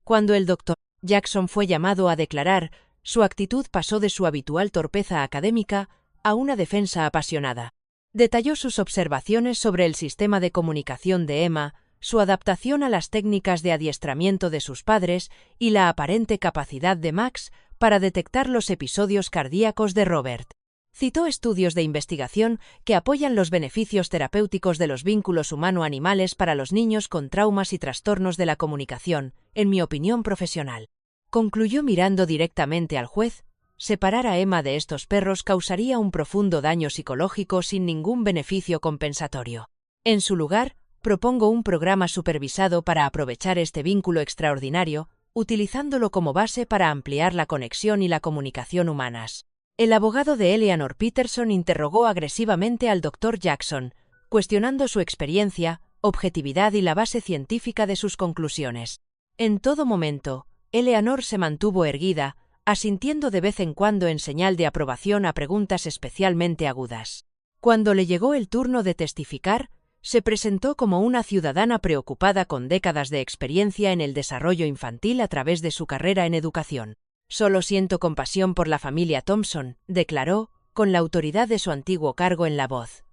S1: Cuando el Dr. Jackson fue llamado a declarar, su actitud pasó de su habitual torpeza académica a una defensa apasionada. Detalló sus observaciones sobre el sistema de comunicación de Emma, su adaptación a las técnicas de adiestramiento de sus padres y la aparente capacidad de Max para detectar los episodios cardíacos de Robert. Citó estudios de investigación que apoyan los beneficios terapéuticos de los vínculos humano-animales para los niños con traumas y trastornos de la comunicación, en mi opinión profesional. Concluyó mirando directamente al juez: separar a Emma de estos perros causaría un profundo daño psicológico sin ningún beneficio compensatorio. En su lugar, propongo un programa supervisado para aprovechar este vínculo extraordinario, utilizándolo como base para ampliar la conexión y la comunicación humanas. El abogado de Eleanor Peterson interrogó agresivamente al Dr. Jackson, cuestionando su experiencia, objetividad y la base científica de sus conclusiones. En todo momento, Eleanor se mantuvo erguida, asintiendo de vez en cuando en señal de aprobación a preguntas especialmente agudas. Cuando le llegó el turno de testificar, se presentó como una ciudadana preocupada con décadas de experiencia en el desarrollo infantil a través de su carrera en educación. Solo siento compasión por la familia Thompson, declaró, con la autoridad de su antiguo cargo en la voz.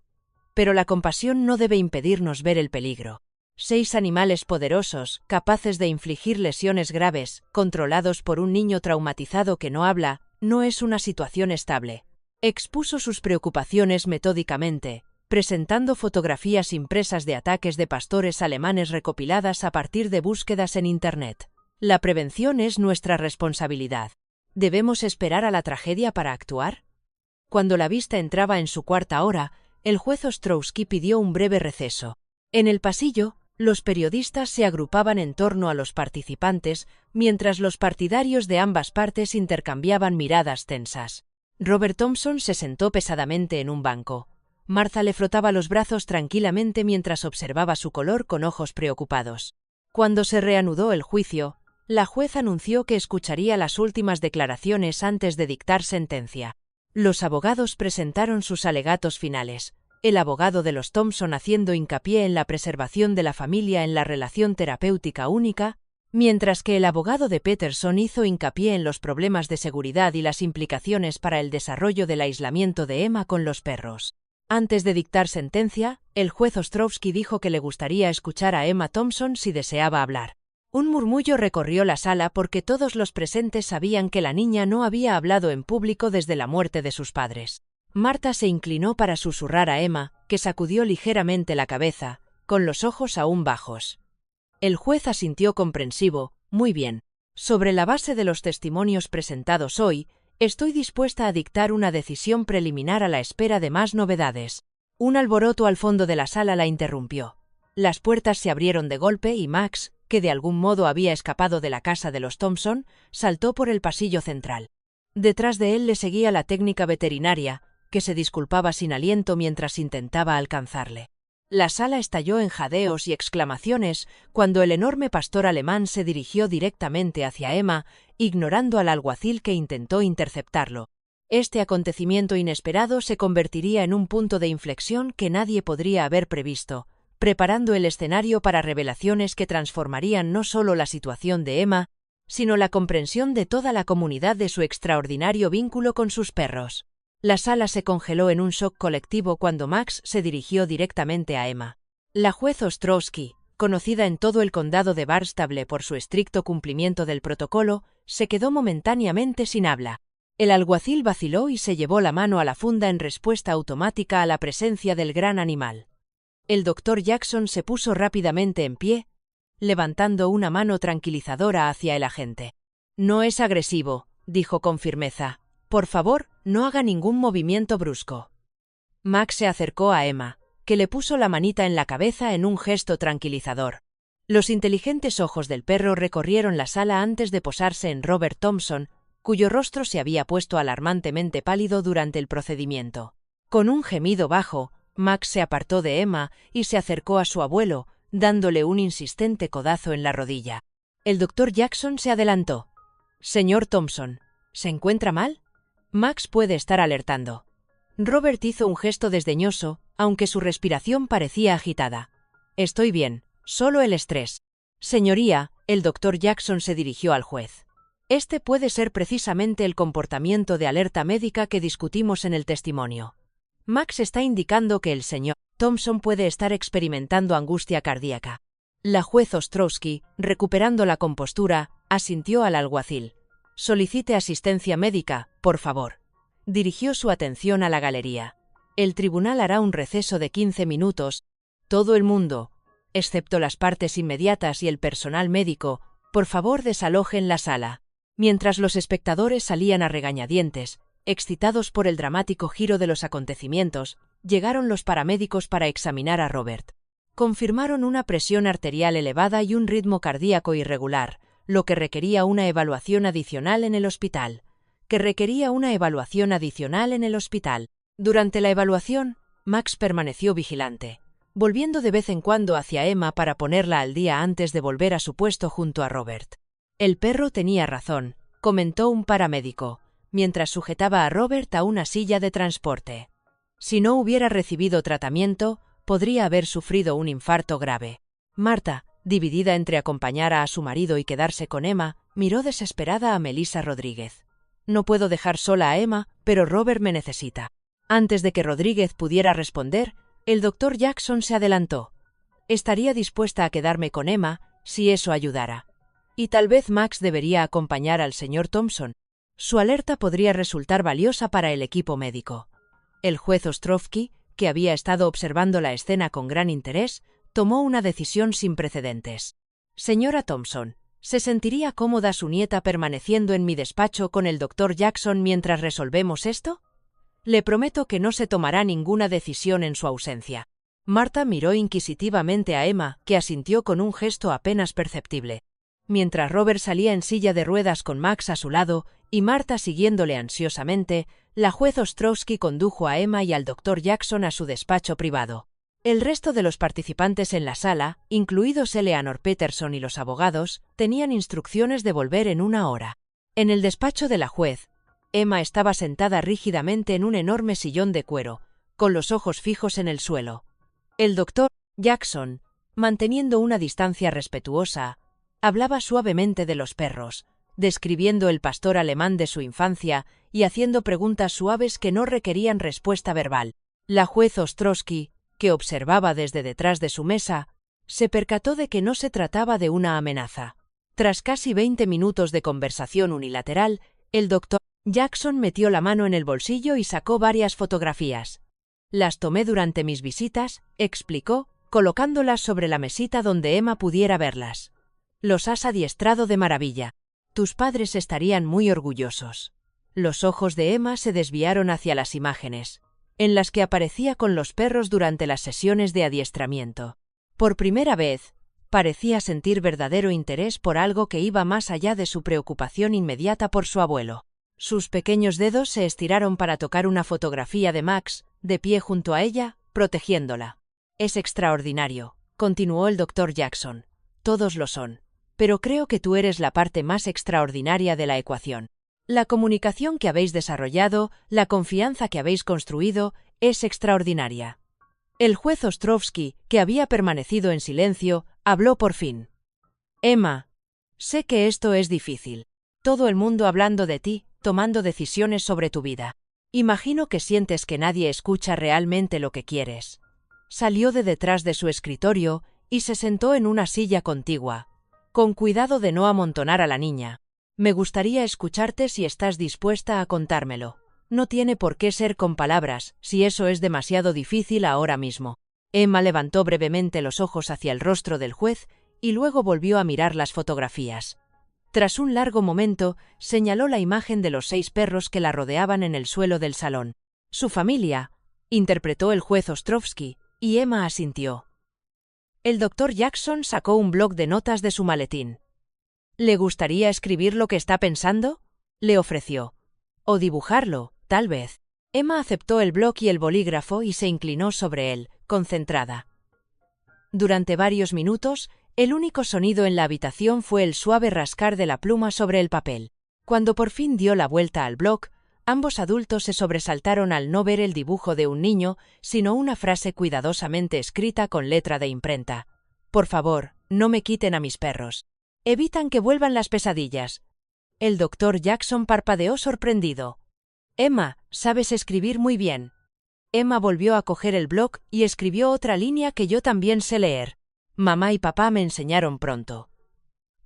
S1: Pero la compasión no debe impedirnos ver el peligro. 6 animales poderosos, capaces de infligir lesiones graves, controlados por un niño traumatizado que no habla, no es una situación estable. Expuso sus preocupaciones metódicamente, presentando fotografías impresas de ataques de pastores alemanes recopiladas a partir de búsquedas en Internet. La prevención es nuestra responsabilidad. ¿Debemos esperar a la tragedia para actuar? Cuando la vista entraba en su cuarta hora, el juez Ostrowski pidió un breve receso. En el pasillo, los periodistas se agrupaban en torno a los participantes, mientras los partidarios de ambas partes intercambiaban miradas tensas. Robert Thompson se sentó pesadamente en un banco. Martha le frotaba los brazos tranquilamente mientras observaba su color con ojos preocupados. Cuando se reanudó el juicio, la juez anunció que escucharía las últimas declaraciones antes de dictar sentencia. Los abogados presentaron sus alegatos finales, el abogado de los Thompson haciendo hincapié en la preservación de la familia en la relación terapéutica única, mientras que el abogado de Peterson hizo hincapié en los problemas de seguridad y las implicaciones para el desarrollo del aislamiento de Emma con los perros. Antes de dictar sentencia, el juez Ostrowski dijo que le gustaría escuchar a Emma Thompson si deseaba hablar. Un murmullo recorrió la sala porque todos los presentes sabían que la niña no había hablado en público desde la muerte de sus padres. Martha se inclinó para susurrar a Emma, que sacudió ligeramente la cabeza, con los ojos aún bajos. El juez asintió comprensivo: muy bien. Sobre la base de los testimonios presentados hoy, estoy dispuesta a dictar una decisión preliminar a la espera de más novedades. Un alboroto al fondo de la sala la interrumpió. Las puertas se abrieron de golpe y Max, que de algún modo había escapado de la casa de los Thompson, saltó por el pasillo central. Detrás de él le seguía la técnica veterinaria, que se disculpaba sin aliento mientras intentaba alcanzarle. La sala estalló en jadeos y exclamaciones cuando el enorme pastor alemán se dirigió directamente hacia Emma, ignorando al alguacil que intentó interceptarlo. Este acontecimiento inesperado se convertiría en un punto de inflexión que nadie podría haber previsto, preparando el escenario para revelaciones que transformarían no solo la situación de Emma, sino la comprensión de toda la comunidad de su extraordinario vínculo con sus perros. La sala se congeló en un shock colectivo cuando Max se dirigió directamente a Emma. La juez Ostrowski, conocida en todo el condado de Barnstable por su estricto cumplimiento del protocolo, se quedó momentáneamente sin habla. El alguacil vaciló y se llevó la mano a la funda en respuesta automática a la presencia del gran animal. El doctor Jackson se puso rápidamente en pie, levantando una mano tranquilizadora hacia el agente. «No es agresivo», dijo con firmeza. «Por favor, no haga ningún movimiento brusco». Max se acercó a Emma, que le puso la manita en la cabeza en un gesto tranquilizador. Los inteligentes ojos del perro recorrieron la sala antes de posarse en Robert Thompson, cuyo rostro se había puesto alarmantemente pálido durante el procedimiento. Con un gemido bajo, Max se apartó de Emma y se acercó a su abuelo, dándole un insistente codazo en la rodilla. El doctor Jackson se adelantó. «Señor Thompson, ¿se encuentra mal? Max puede estar alertando». Robert hizo un gesto desdeñoso, aunque su respiración parecía agitada. «Estoy bien, solo el estrés». «Señoría», el doctor Jackson se dirigió al juez. «Este puede ser precisamente el comportamiento de alerta médica que discutimos en el testimonio. Max está indicando que el señor Thompson puede estar experimentando angustia cardíaca». La juez Ostrowski, recuperando la compostura, asintió al alguacil. «Solicite asistencia médica, por favor». Dirigió su atención a la galería. «El tribunal hará un receso de 15 minutos. Todo el mundo, excepto las partes inmediatas y el personal médico, por favor desalojen la sala». Mientras los espectadores salían a regañadientes, excitados por el dramático giro de los acontecimientos, llegaron los paramédicos para examinar a Robert. Confirmaron una presión arterial elevada y un ritmo cardíaco irregular, lo que requería una evaluación adicional en el hospital. Durante la evaluación, Max permaneció vigilante, volviendo de vez en cuando hacia Emma para ponerla al día antes de volver a su puesto junto a Robert. «El perro tenía razón», comentó un paramédico, mientras sujetaba a Robert a una silla de transporte. «Si no hubiera recibido tratamiento, podría haber sufrido un infarto grave». Marta, dividida entre acompañar a su marido y quedarse con Emma, miró desesperada a Melissa Rodríguez. «No puedo dejar sola a Emma, pero Robert me necesita». Antes de que Rodríguez pudiera responder, el doctor Jackson se adelantó. «Estaría dispuesta a quedarme con Emma, si eso ayudara. Y tal vez Max debería acompañar al señor Thompson. Su alerta podría resultar valiosa para el equipo médico». El juez Ostrowski, que había estado observando la escena con gran interés, tomó una decisión sin precedentes. «Señora Thompson, ¿se sentiría cómoda su nieta permaneciendo en mi despacho con el doctor Jackson mientras resolvemos esto? Le prometo que no se tomará ninguna decisión en su ausencia». Marta miró inquisitivamente a Emma, que asintió con un gesto apenas perceptible. Mientras Robert salía en silla de ruedas con Max a su lado y Marta siguiéndole ansiosamente, la juez Ostrowski condujo a Emma y al doctor Jackson a su despacho privado. El resto de los participantes en la sala, incluidos Eleanor Peterson y los abogados, tenían instrucciones de volver en 1 hora. En el despacho de la juez, Emma estaba sentada rígidamente en un enorme sillón de cuero, con los ojos fijos en el suelo. El doctor Jackson, manteniendo una distancia respetuosa, hablaba suavemente de los perros, describiendo el pastor alemán de su infancia y haciendo preguntas suaves que no requerían respuesta verbal. La juez Ostrowski, que observaba desde detrás de su mesa, se percató de que no se trataba de una amenaza. Tras casi 20 minutos de conversación unilateral, el doctor Jackson metió la mano en el bolsillo y sacó varias fotografías. «Las tomé durante mis visitas», explicó, colocándolas sobre la mesita donde Emma pudiera verlas. «Los has adiestrado de maravilla». Tus padres estarían muy orgullosos. Los ojos de Emma se desviaron hacia las imágenes, en las que aparecía con los perros durante las sesiones de adiestramiento. Por primera vez, parecía sentir verdadero interés por algo que iba más allá de su preocupación inmediata por su abuelo. Sus pequeños dedos se estiraron para tocar una fotografía de Max, de pie junto a ella, protegiéndola. Es extraordinario, continuó el Dr. Jackson. Todos lo son. Pero creo que tú eres la parte más extraordinaria de la ecuación. La comunicación que habéis desarrollado, la confianza que habéis construido, es extraordinaria. El juez Ostrovsky, que había permanecido en silencio, habló por fin. Emma, sé que esto es difícil. Todo el mundo hablando de ti, tomando decisiones sobre tu vida. Imagino que sientes que nadie escucha realmente lo que quieres. Salió de detrás de su escritorio y se sentó en una silla contigua, con cuidado de no amontonar a la niña. Me gustaría escucharte si estás dispuesta a contármelo. No tiene por qué ser con palabras, si eso es demasiado difícil ahora mismo. Emma levantó brevemente los ojos hacia el rostro del juez y luego volvió a mirar las fotografías. Tras un largo momento, señaló la imagen de los 6 perros que la rodeaban en el suelo del salón. Su familia, interpretó el juez Ostrovsky, y Emma asintió. El Dr. Jackson sacó un bloc de notas de su maletín. ¿Le gustaría escribir lo que está pensando?, le ofreció. O dibujarlo, tal vez. Emma aceptó el bloc y el bolígrafo y se inclinó sobre él, concentrada. Durante varios minutos, el único sonido en la habitación fue el suave rascar de la pluma sobre el papel. Cuando por fin dio la vuelta al bloc, ambos adultos se sobresaltaron al no ver el dibujo de un niño, sino una frase cuidadosamente escrita con letra de imprenta. Por favor, no me quiten a mis perros. Evitan que vuelvan las pesadillas. El Dr. Jackson parpadeó sorprendido. Emma, sabes escribir muy bien. Emma volvió a coger el bloc y escribió otra línea que yo también sé leer. Mamá y papá me enseñaron pronto.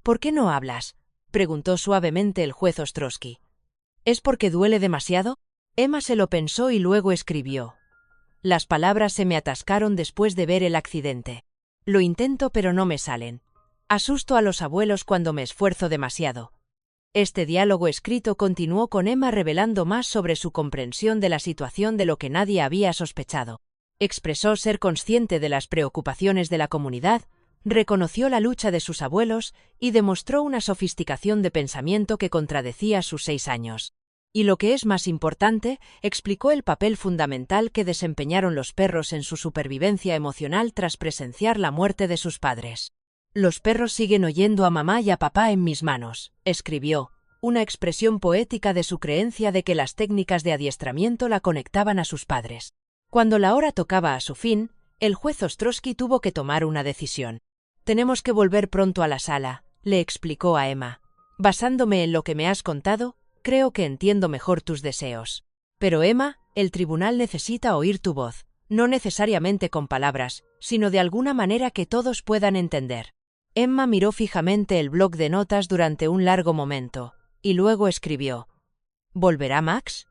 S1: ¿Por qué no hablas?, preguntó suavemente el juez Ostrovsky. ¿Es porque duele demasiado? Emma se lo pensó y luego escribió. Las palabras se me atascaron después de ver el accidente. Lo intento pero no me salen. Asusto a los abuelos cuando me esfuerzo demasiado. Este diálogo escrito continuó con Emma revelando más sobre su comprensión de la situación de lo que nadie había sospechado. Expresó ser consciente de las preocupaciones de la comunidad, reconoció la lucha de sus abuelos y demostró una sofisticación de pensamiento que contradecía sus 6 años. Y lo que es más importante, explicó el papel fundamental que desempeñaron los perros en su supervivencia emocional tras presenciar la muerte de sus padres. Los perros siguen oyendo a mamá y a papá en mis manos, escribió, una expresión poética de su creencia de que las técnicas de adiestramiento la conectaban a sus padres. Cuando la hora tocaba a su fin, el juez Ostrovsky tuvo que tomar una decisión. Tenemos que volver pronto a la sala, le explicó a Emma. Basándome en lo que me has contado, creo que entiendo mejor tus deseos. Pero Emma, el tribunal necesita oír tu voz, no necesariamente con palabras, sino de alguna manera que todos puedan entender. Emma miró fijamente el bloc de notas durante un largo momento, y luego escribió. ¿Volverá Max?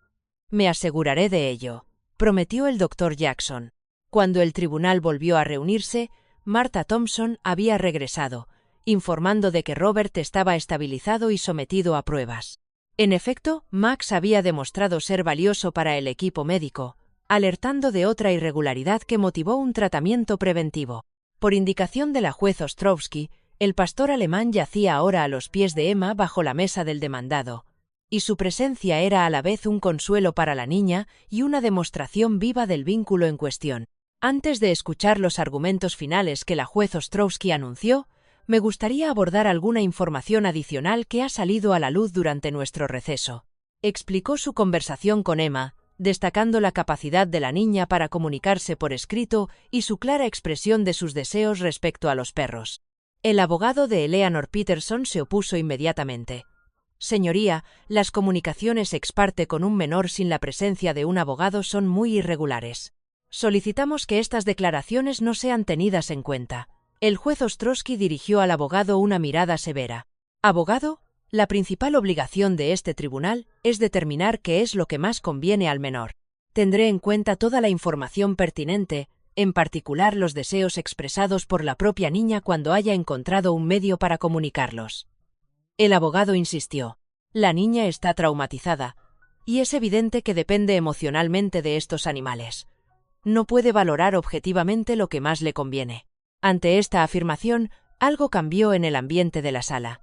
S1: Me aseguraré de ello, prometió el Dr. Jackson. Cuando el tribunal volvió a reunirse, Martha Thompson había regresado, informando de que Robert estaba estabilizado y sometido a pruebas. En efecto, Max había demostrado ser valioso para el equipo médico, alertando de otra irregularidad que motivó un tratamiento preventivo. Por indicación de la juez Ostrovsky, el pastor alemán yacía ahora a los pies de Emma bajo la mesa del demandado, y su presencia era a la vez un consuelo para la niña y una demostración viva del vínculo en cuestión. Antes de escuchar los argumentos finales que la juez Ostrovsky anunció, me gustaría abordar alguna información adicional que ha salido a la luz durante nuestro receso. Explicó su conversación con Emma, destacando la capacidad de la niña para comunicarse por escrito y su clara expresión de sus deseos respecto a los perros. El abogado de Eleanor Peterson se opuso inmediatamente. Señoría, las comunicaciones ex parte con un menor sin la presencia de un abogado son muy irregulares. Solicitamos que estas declaraciones no sean tenidas en cuenta. El juez Ostrovsky dirigió al abogado una mirada severa. Abogado, la principal obligación de este tribunal es determinar qué es lo que más conviene al menor. Tendré en cuenta toda la información pertinente, en particular los deseos expresados por la propia niña cuando haya encontrado un medio para comunicarlos. El abogado insistió. La niña está traumatizada, y es evidente que depende emocionalmente de estos animales. No puede valorar objetivamente lo que más le conviene. Ante esta afirmación, algo cambió en el ambiente de la sala.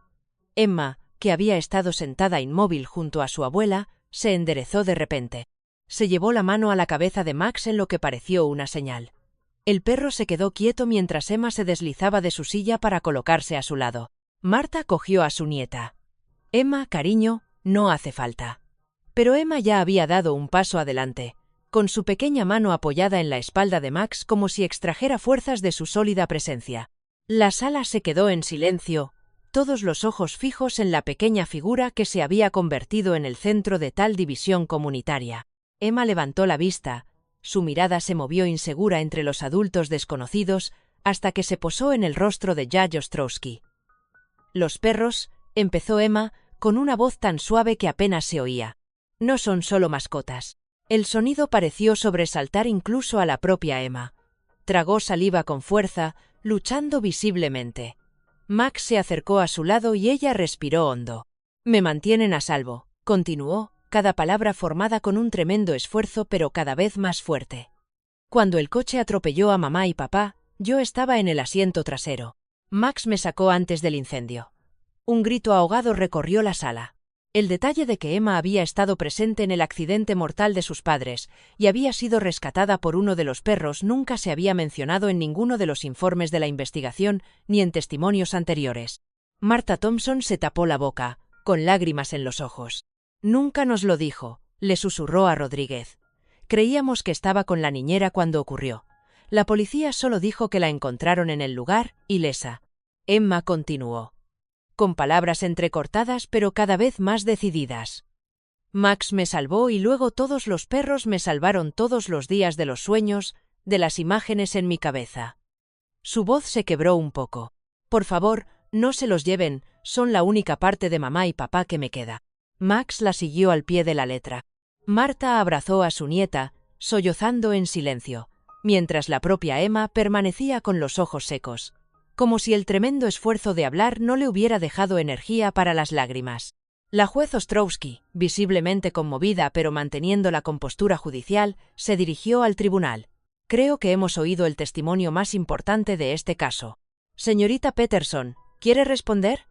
S1: Emma, que había estado sentada inmóvil junto a su abuela, se enderezó de repente. Se llevó la mano a la cabeza de Max en lo que pareció una señal. El perro se quedó quieto mientras Emma se deslizaba de su silla para colocarse a su lado. Marta cogió a su nieta. Emma, cariño, no hace falta. Pero Emma ya había dado un paso adelante, con su pequeña mano apoyada en la espalda de Max como si extrajera fuerzas de su sólida presencia. La sala se quedó en silencio, todos los ojos fijos en la pequeña figura que se había convertido en el centro de tal división comunitaria. Emma levantó la vista, su mirada se movió insegura entre los adultos desconocidos hasta que se posó en el rostro de Judge Ostrowski. «Los perros», empezó Emma, con una voz tan suave que apenas se oía. «No son solo mascotas». El sonido pareció sobresaltar incluso a la propia Emma. Tragó saliva con fuerza, luchando visiblemente. Max se acercó a su lado y ella respiró hondo. «Me mantienen a salvo», continuó, cada palabra formada con un tremendo esfuerzo pero cada vez más fuerte. «Cuando el coche atropelló a mamá y papá, yo estaba en el asiento trasero. Max me sacó antes del incendio». Un grito ahogado recorrió la sala. El detalle de que Emma había estado presente en el accidente mortal de sus padres y había sido rescatada por uno de los perros nunca se había mencionado en ninguno de los informes de la investigación ni en testimonios anteriores. Marta Thompson se tapó la boca, con lágrimas en los ojos. «Nunca nos lo dijo», le susurró a Rodríguez. «Creíamos que estaba con la niñera cuando ocurrió. La policía solo dijo que la encontraron en el lugar, ilesa». Emma continuó, con palabras entrecortadas pero cada vez más decididas. «Max me salvó y luego todos los perros me salvaron todos los días de los sueños, de las imágenes en mi cabeza». Su voz se quebró un poco. «Por favor, no se los lleven, son la única parte de mamá y papá que me queda». Max la siguió al pie de la letra. Marta abrazó a su nieta, sollozando en silencio, mientras la propia Emma permanecía con los ojos secos, como si el tremendo esfuerzo de hablar no le hubiera dejado energía para las lágrimas. La juez Ostrowski, visiblemente conmovida pero manteniendo la compostura judicial, se dirigió al tribunal. «Creo que hemos oído el testimonio más importante de este caso. Señorita Peterson, ¿quiere responder?»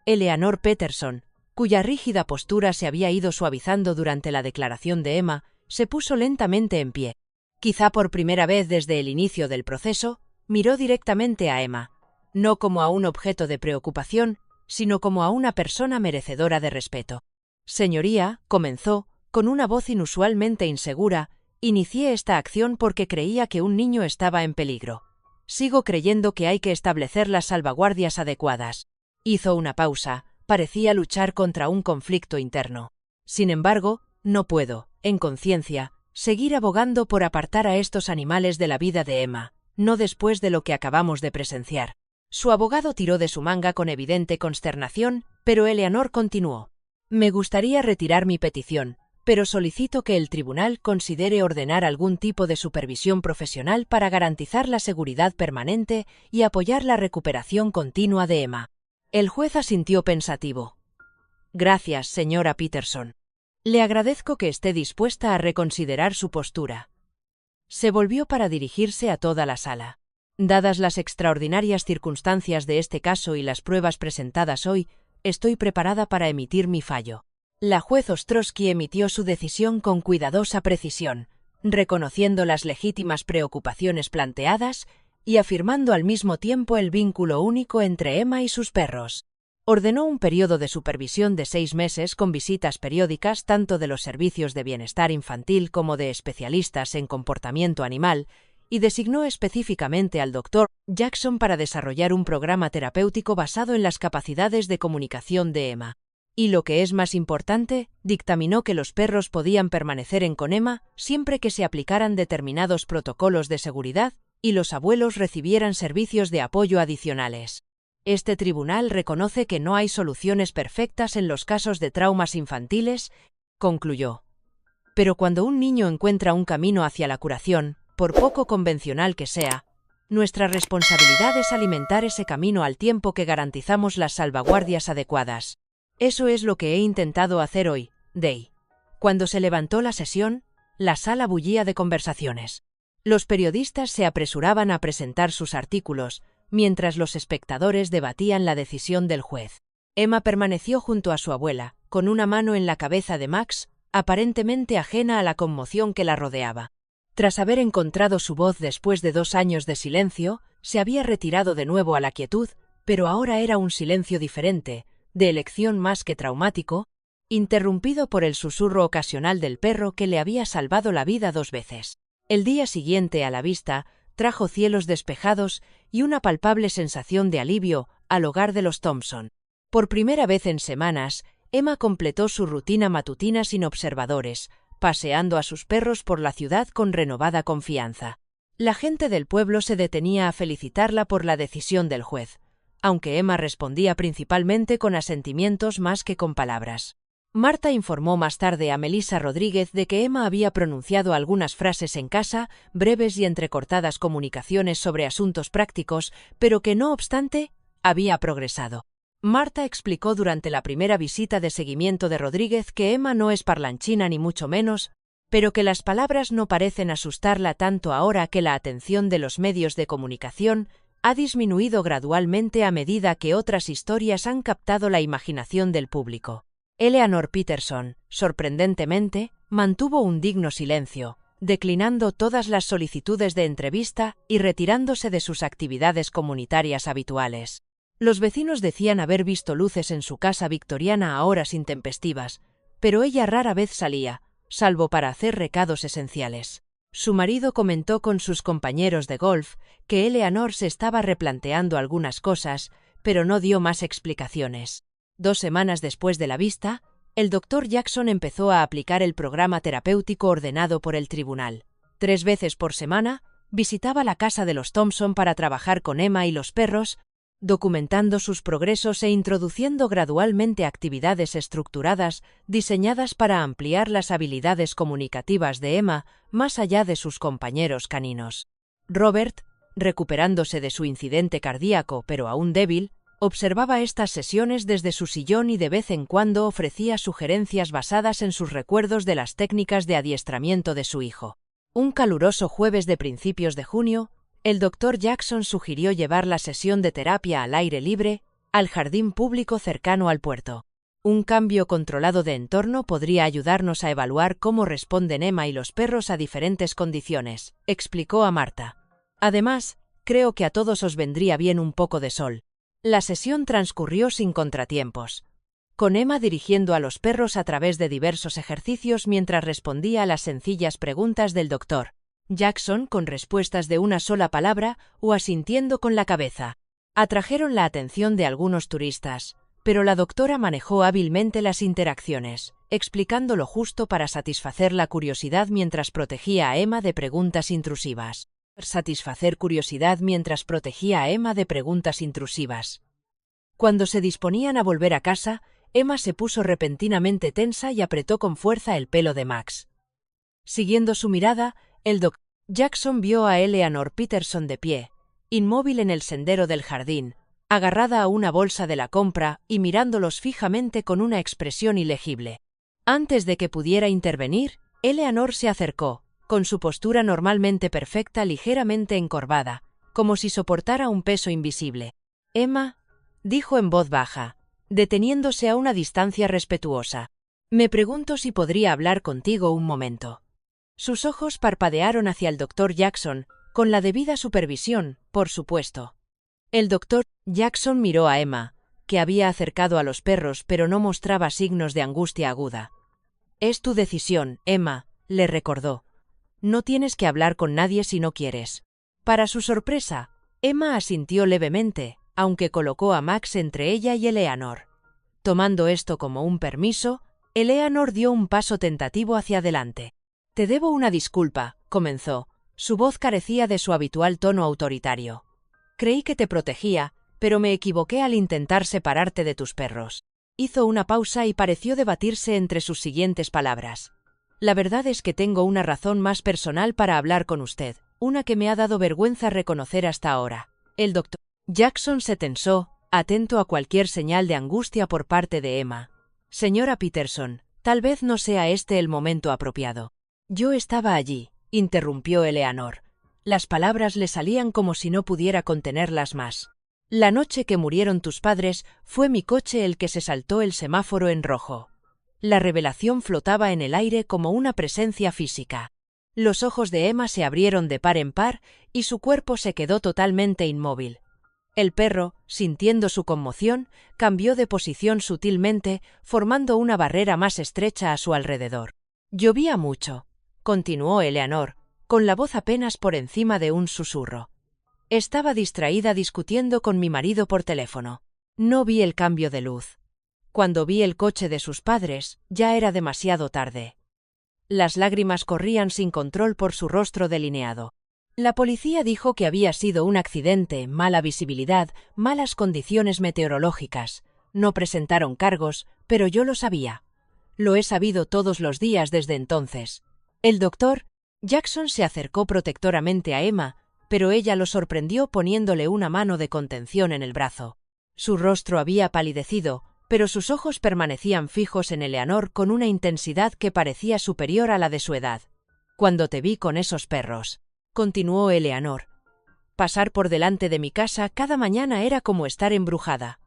S1: Eleanor Peterson, cuya rígida postura se había ido suavizando durante la declaración de Emma, se puso lentamente en pie. Quizá por primera vez desde el inicio del proceso, miró directamente a Emma, no como a un objeto de preocupación, sino como a una persona merecedora de respeto. «Señoría», comenzó, con una voz inusualmente insegura, «inicié esta acción porque creía que un niño estaba en peligro. Sigo creyendo que hay que establecer las salvaguardias adecuadas». Hizo una pausa, parecía luchar contra un conflicto interno. «Sin embargo, no puedo, en conciencia, seguir abogando por apartar a estos animales de la vida de Emma, no después de lo que acabamos de presenciar». Su abogado tiró de su manga con evidente consternación, pero Eleanor continuó. «Me gustaría retirar mi petición, pero solicito que el tribunal considere ordenar algún tipo de supervisión profesional para garantizar la seguridad permanente y apoyar la recuperación continua de Emma». El juez asintió pensativo. «Gracias, señora Peterson. Le agradezco que esté dispuesta a reconsiderar su postura». Se volvió para dirigirse a toda la sala. «Dadas las extraordinarias circunstancias de este caso y las pruebas presentadas hoy, estoy preparada para emitir mi fallo». La juez Ostrowski emitió su decisión con cuidadosa precisión, reconociendo las legítimas preocupaciones planteadas y afirmando al mismo tiempo el vínculo único entre Emma y sus perros. Ordenó un periodo de supervisión de 6 meses con visitas periódicas tanto de los servicios de bienestar infantil como de especialistas en comportamiento animal, y designó específicamente al Dr. Jackson para desarrollar un programa terapéutico basado en las capacidades de comunicación de Emma. Y lo que es más importante, dictaminó que los perros podían permanecer con Emma siempre que se aplicaran determinados protocolos de seguridad y los abuelos recibieran servicios de apoyo adicionales. Este tribunal reconoce que no hay soluciones perfectas en los casos de traumas infantiles, concluyó. Pero cuando un niño encuentra un camino hacia la curación, por poco convencional que sea, nuestra responsabilidad es alimentar ese camino al tiempo que garantizamos las salvaguardias adecuadas. Eso es lo que he intentado hacer hoy, Day. Cuando se levantó la sesión, la sala bullía de conversaciones. Los periodistas se apresuraban a presentar sus artículos, mientras los espectadores debatían la decisión del juez. Emma permaneció junto a su abuela, con una mano en la cabeza de Max, aparentemente ajena a la conmoción que la rodeaba. Tras haber encontrado su voz después de 2 años de silencio, se había retirado de nuevo a la quietud, pero ahora era un silencio diferente, de elección más que traumático, interrumpido por el susurro ocasional del perro que le había salvado la vida 2 veces. El día siguiente a la vista trajo cielos despejados y una palpable sensación de alivio al hogar de los Thompson. Por primera vez en semanas, Emma completó su rutina matutina sin observadores, paseando a sus perros por la ciudad con renovada confianza. La gente del pueblo se detenía a felicitarla por la decisión del juez, aunque Emma respondía principalmente con asentimientos más que con palabras. Marta informó más tarde a Melissa Rodríguez de que Emma había pronunciado algunas frases en casa, breves y entrecortadas comunicaciones sobre asuntos prácticos, pero que no obstante, había progresado. Marta explicó durante la primera visita de seguimiento de Rodríguez que Emma no es parlanchina ni mucho menos, pero que las palabras no parecen asustarla tanto ahora que la atención de los medios de comunicación ha disminuido gradualmente a medida que otras historias han captado la imaginación del público. Eleanor Peterson, sorprendentemente, mantuvo un digno silencio, declinando todas las solicitudes de entrevista y retirándose de sus actividades comunitarias habituales. Los vecinos decían haber visto luces en su casa victoriana a horas intempestivas, pero ella rara vez salía, salvo para hacer recados esenciales. Su marido comentó con sus compañeros de golf que Eleanor se estaba replanteando algunas cosas, pero no dio más explicaciones. 2 semanas después de la vista, el Dr. Jackson empezó a aplicar el programa terapéutico ordenado por el tribunal. 3 veces por semana, visitaba la casa de los Thompson para trabajar con Emma y los perros, documentando sus progresos e introduciendo gradualmente actividades estructuradas diseñadas para ampliar las habilidades comunicativas de Emma más allá de sus compañeros caninos. Robert, recuperándose de su incidente cardíaco pero aún débil, observaba estas sesiones desde su sillón y de vez en cuando ofrecía sugerencias basadas en sus recuerdos de las técnicas de adiestramiento de su hijo. Un caluroso jueves de principios de junio, el Dr. Jackson sugirió llevar la sesión de terapia al aire libre, al jardín público cercano al puerto. Un cambio controlado de entorno podría ayudarnos a evaluar cómo responden Emma y los perros a diferentes condiciones, explicó a Marta. Además, creo que a todos os vendría bien un poco de sol. La sesión transcurrió sin contratiempos, con Emma dirigiendo a los perros a través de diversos ejercicios mientras respondía a las sencillas preguntas del Dr. Jackson con respuestas de una sola palabra o asintiendo con la cabeza. Atrajeron la atención de algunos turistas, pero la doctora manejó hábilmente las interacciones, explicando lo justo para satisfacer la curiosidad mientras protegía a Emma de preguntas intrusivas. Cuando se disponían a volver a casa, Emma se puso repentinamente tensa y apretó con fuerza el pelo de Max. Siguiendo su mirada, el Dr. Jackson vio a Eleanor Peterson de pie, inmóvil en el sendero del jardín, agarrada a una bolsa de la compra y mirándolos fijamente con una expresión ilegible. Antes de que pudiera intervenir, Eleanor se acercó, con su postura normalmente perfecta ligeramente encorvada, como si soportara un peso invisible. «Emma», dijo en voz baja, deteniéndose a una distancia respetuosa, «me pregunto si podría hablar contigo un momento». Sus ojos parpadearon hacia el Dr. Jackson, con la debida supervisión, por supuesto. El Dr. Jackson miró a Emma, que había acercado a los perros pero no mostraba signos de angustia aguda. «Es tu decisión, Emma», le recordó. «No tienes que hablar con nadie si no quieres». Para su sorpresa, Emma asintió levemente, aunque colocó a Max entre ella y Eleanor. Tomando esto como un permiso, Eleanor dio un paso tentativo hacia adelante. «Te debo una disculpa», comenzó. Su voz carecía de su habitual tono autoritario. «Creí que te protegía, pero me equivoqué al intentar separarte de tus perros». Hizo una pausa y pareció debatirse entre sus siguientes palabras. «La verdad es que tengo una razón más personal para hablar con usted, una que me ha dado vergüenza reconocer hasta ahora». El Dr. Jackson se tensó, atento a cualquier señal de angustia por parte de Emma. Señora Peterson, tal vez no sea este el momento apropiado. Yo estaba allí, interrumpió Eleanor. Las palabras le salían como si no pudiera contenerlas más. La noche que murieron tus padres, fue mi coche el que se saltó el semáforo en rojo. La revelación flotaba en el aire como una presencia física. Los ojos de Emma se abrieron de par en par y su cuerpo se quedó totalmente inmóvil. El perro, sintiendo su conmoción, cambió de posición sutilmente, formando una barrera más estrecha a su alrededor. Llovía mucho, continuó Eleanor, con la voz apenas por encima de un susurro. Estaba distraída discutiendo con mi marido por teléfono. No vi el cambio de luz. Cuando vi el coche de sus padres, ya era demasiado tarde. Las lágrimas corrían sin control por su rostro delineado. La policía dijo que había sido un accidente, mala visibilidad, malas condiciones meteorológicas. No presentaron cargos, pero yo lo sabía. Lo he sabido todos los días desde entonces. El doctor Jackson se acercó protectoramente a Emma, pero ella lo sorprendió poniéndole una mano de contención en el brazo. Su rostro había palidecido, pero sus ojos permanecían fijos en Eleanor con una intensidad que parecía superior a la de su edad. Cuando te vi con esos perros, continuó Eleanor. Pasar por delante de mi casa cada mañana era como estar embrujada.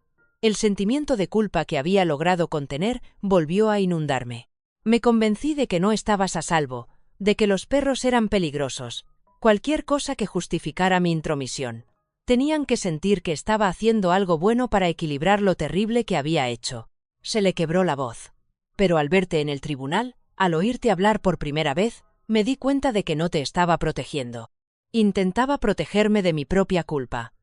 S1: El sentimiento de culpa que había logrado contener volvió a inundarme. Me convencí de que no estabas a salvo, de que los perros eran peligrosos, cualquier cosa que justificara mi intromisión. Tenían que sentir que estaba haciendo algo bueno para equilibrar lo terrible que había hecho. Se le quebró la voz. Pero al verte en el tribunal, al oírte hablar por primera vez, me di cuenta de que no te estaba protegiendo. Intentaba protegerme de mi propia culpa.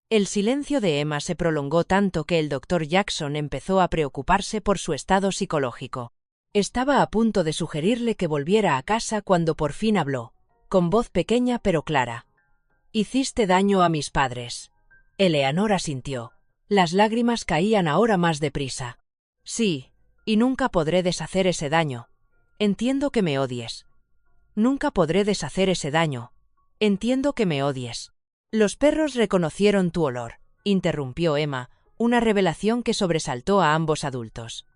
S1: El silencio de Emma se prolongó tanto que el doctor Jackson empezó a preocuparse por su estado psicológico. Estaba a punto de sugerirle que volviera a casa cuando por fin habló, con voz pequeña pero clara. Hiciste daño a mis padres. Eleanor asintió. Las lágrimas caían ahora más deprisa. Sí, y nunca podré deshacer ese daño. Entiendo que me odies. Nunca podré deshacer ese daño. Entiendo que me odies. Los perros reconocieron tu olor, interrumpió Emma, una revelación que sobresaltó a ambos adultos.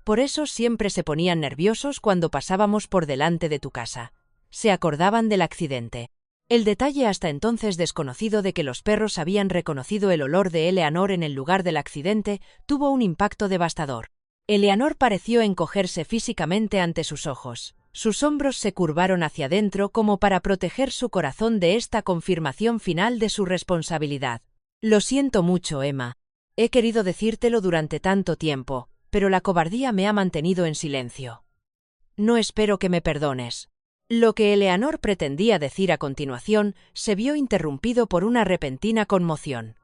S1: Por eso siempre se ponían nerviosos cuando pasábamos por delante de tu casa. Se acordaban del accidente. El detalle hasta entonces desconocido de que los perros habían reconocido el olor de Eleanor en el lugar del accidente tuvo un impacto devastador. Eleanor pareció encogerse físicamente ante sus ojos. Sus hombros se curvaron hacia adentro como para proteger su corazón de esta confirmación final de su responsabilidad. Lo siento mucho, Emma. He querido decírtelo durante tanto tiempo, pero la cobardía me ha mantenido en silencio. No espero que me perdones. Lo que Eleanor pretendía decir a continuación se vio interrumpido por una repentina conmoción.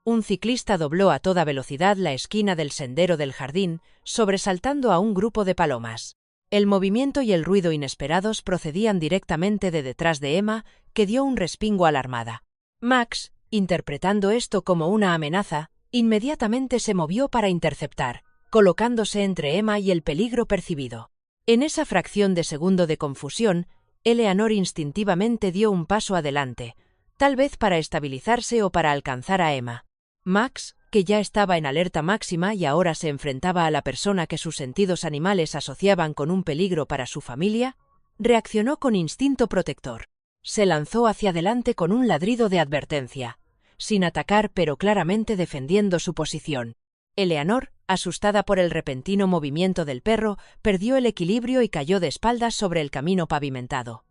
S1: Un ciclista dobló a toda velocidad la esquina del sendero del jardín, sobresaltando a un grupo de palomas. El movimiento y el ruido inesperados procedían directamente de detrás de Emma, que dio un respingo alarmada. Max, interpretando esto como una amenaza, inmediatamente se movió para interceptar, colocándose entre Emma y el peligro percibido. En esa fracción de segundo de confusión, Eleanor instintivamente dio un paso adelante, tal vez para estabilizarse o para alcanzar a Emma. Max, que ya estaba en alerta máxima y ahora se enfrentaba a la persona que sus sentidos animales asociaban con un peligro para su familia, reaccionó con instinto protector. Se lanzó hacia adelante con un ladrido de advertencia, sin atacar pero claramente defendiendo su posición. Eleanor, asustada por el repentino movimiento del perro, perdió el equilibrio y cayó de espaldas sobre el camino pavimentado.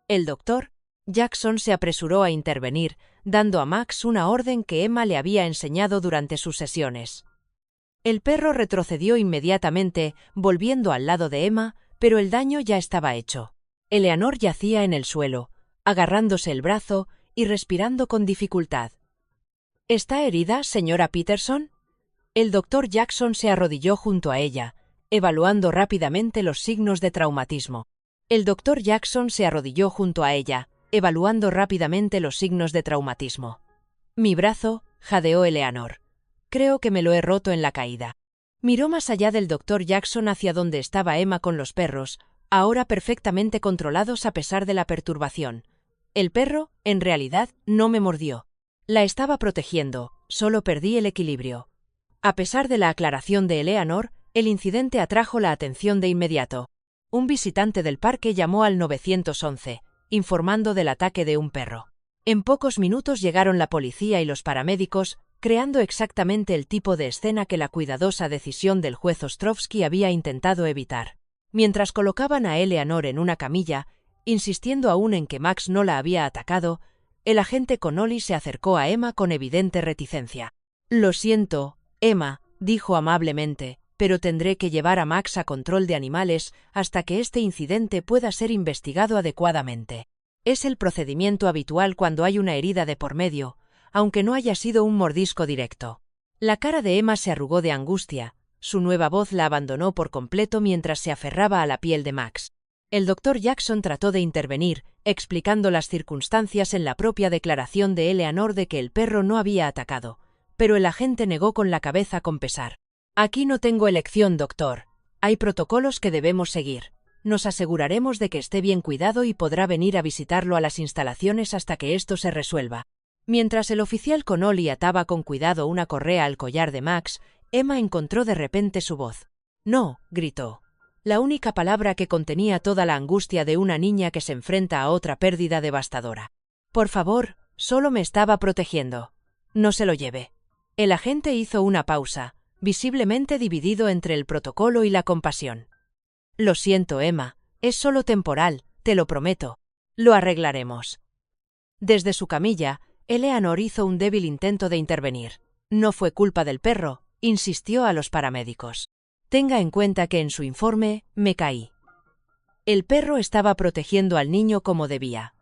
S1: El doctor Jackson se apresuró a intervenir, dando a Max una orden que Emma le había enseñado durante sus sesiones. El perro retrocedió inmediatamente, volviendo al lado de Emma, pero el daño ya estaba hecho. Eleanor yacía en el suelo, agarrándose el brazo y respirando con dificultad. ¿Está herida, señora Peterson? El doctor Jackson se arrodilló junto a ella, evaluando rápidamente los signos de traumatismo. El doctor Jackson se arrodilló junto a ella, evaluando rápidamente los signos de traumatismo. Mi brazo, jadeó Eleanor. Creo que me lo he roto en la caída. Miró más allá del doctor Jackson hacia donde estaba Emma con los perros, ahora perfectamente controlados a pesar de la perturbación. El perro, en realidad, no me mordió. La estaba protegiendo, solo perdí el equilibrio. A pesar de la aclaración de Eleanor, el incidente atrajo la atención de inmediato. Un visitante del parque llamó al 911, informando del ataque de un perro. En pocos minutos llegaron la policía y los paramédicos, creando exactamente el tipo de escena que la cuidadosa decisión del juez Ostrovsky había intentado evitar. Mientras colocaban a Eleanor en una camilla, insistiendo aún en que Max no la había atacado, el agente Connolly se acercó a Emma con evidente reticencia. «Lo siento, Emma», dijo amablemente, «pero tendré que llevar a Max a control de animales hasta que este incidente pueda ser investigado adecuadamente. Es el procedimiento habitual cuando hay una herida de por medio, aunque no haya sido un mordisco directo». La cara de Emma se arrugó de angustia, su nueva voz la abandonó por completo mientras se aferraba a la piel de Max. El doctor Jackson trató de intervenir, explicando las circunstancias en la propia declaración de Eleanor de que el perro no había atacado, pero el agente negó con la cabeza con pesar. «Aquí no tengo elección, doctor. Hay protocolos que debemos seguir. Nos aseguraremos de que esté bien cuidado y podrá venir a visitarlo a las instalaciones hasta que esto se resuelva». Mientras el oficial Connolly ataba con cuidado una correa al collar de Max, Emma encontró de repente su voz. «No», gritó. La única palabra que contenía toda la angustia de una niña que se enfrenta a otra pérdida devastadora. «Por favor, solo me estaba protegiendo. No se lo lleve». El agente hizo una pausa, visiblemente dividido entre el protocolo y la compasión. «Lo siento, Emma, es solo temporal, te lo prometo. Lo arreglaremos». Desde su camilla, Eleanor hizo un débil intento de intervenir. «No fue culpa del perro», insistió a los paramédicos. «Tenga en cuenta que en su informe, me caí. El perro estaba protegiendo al niño como debía».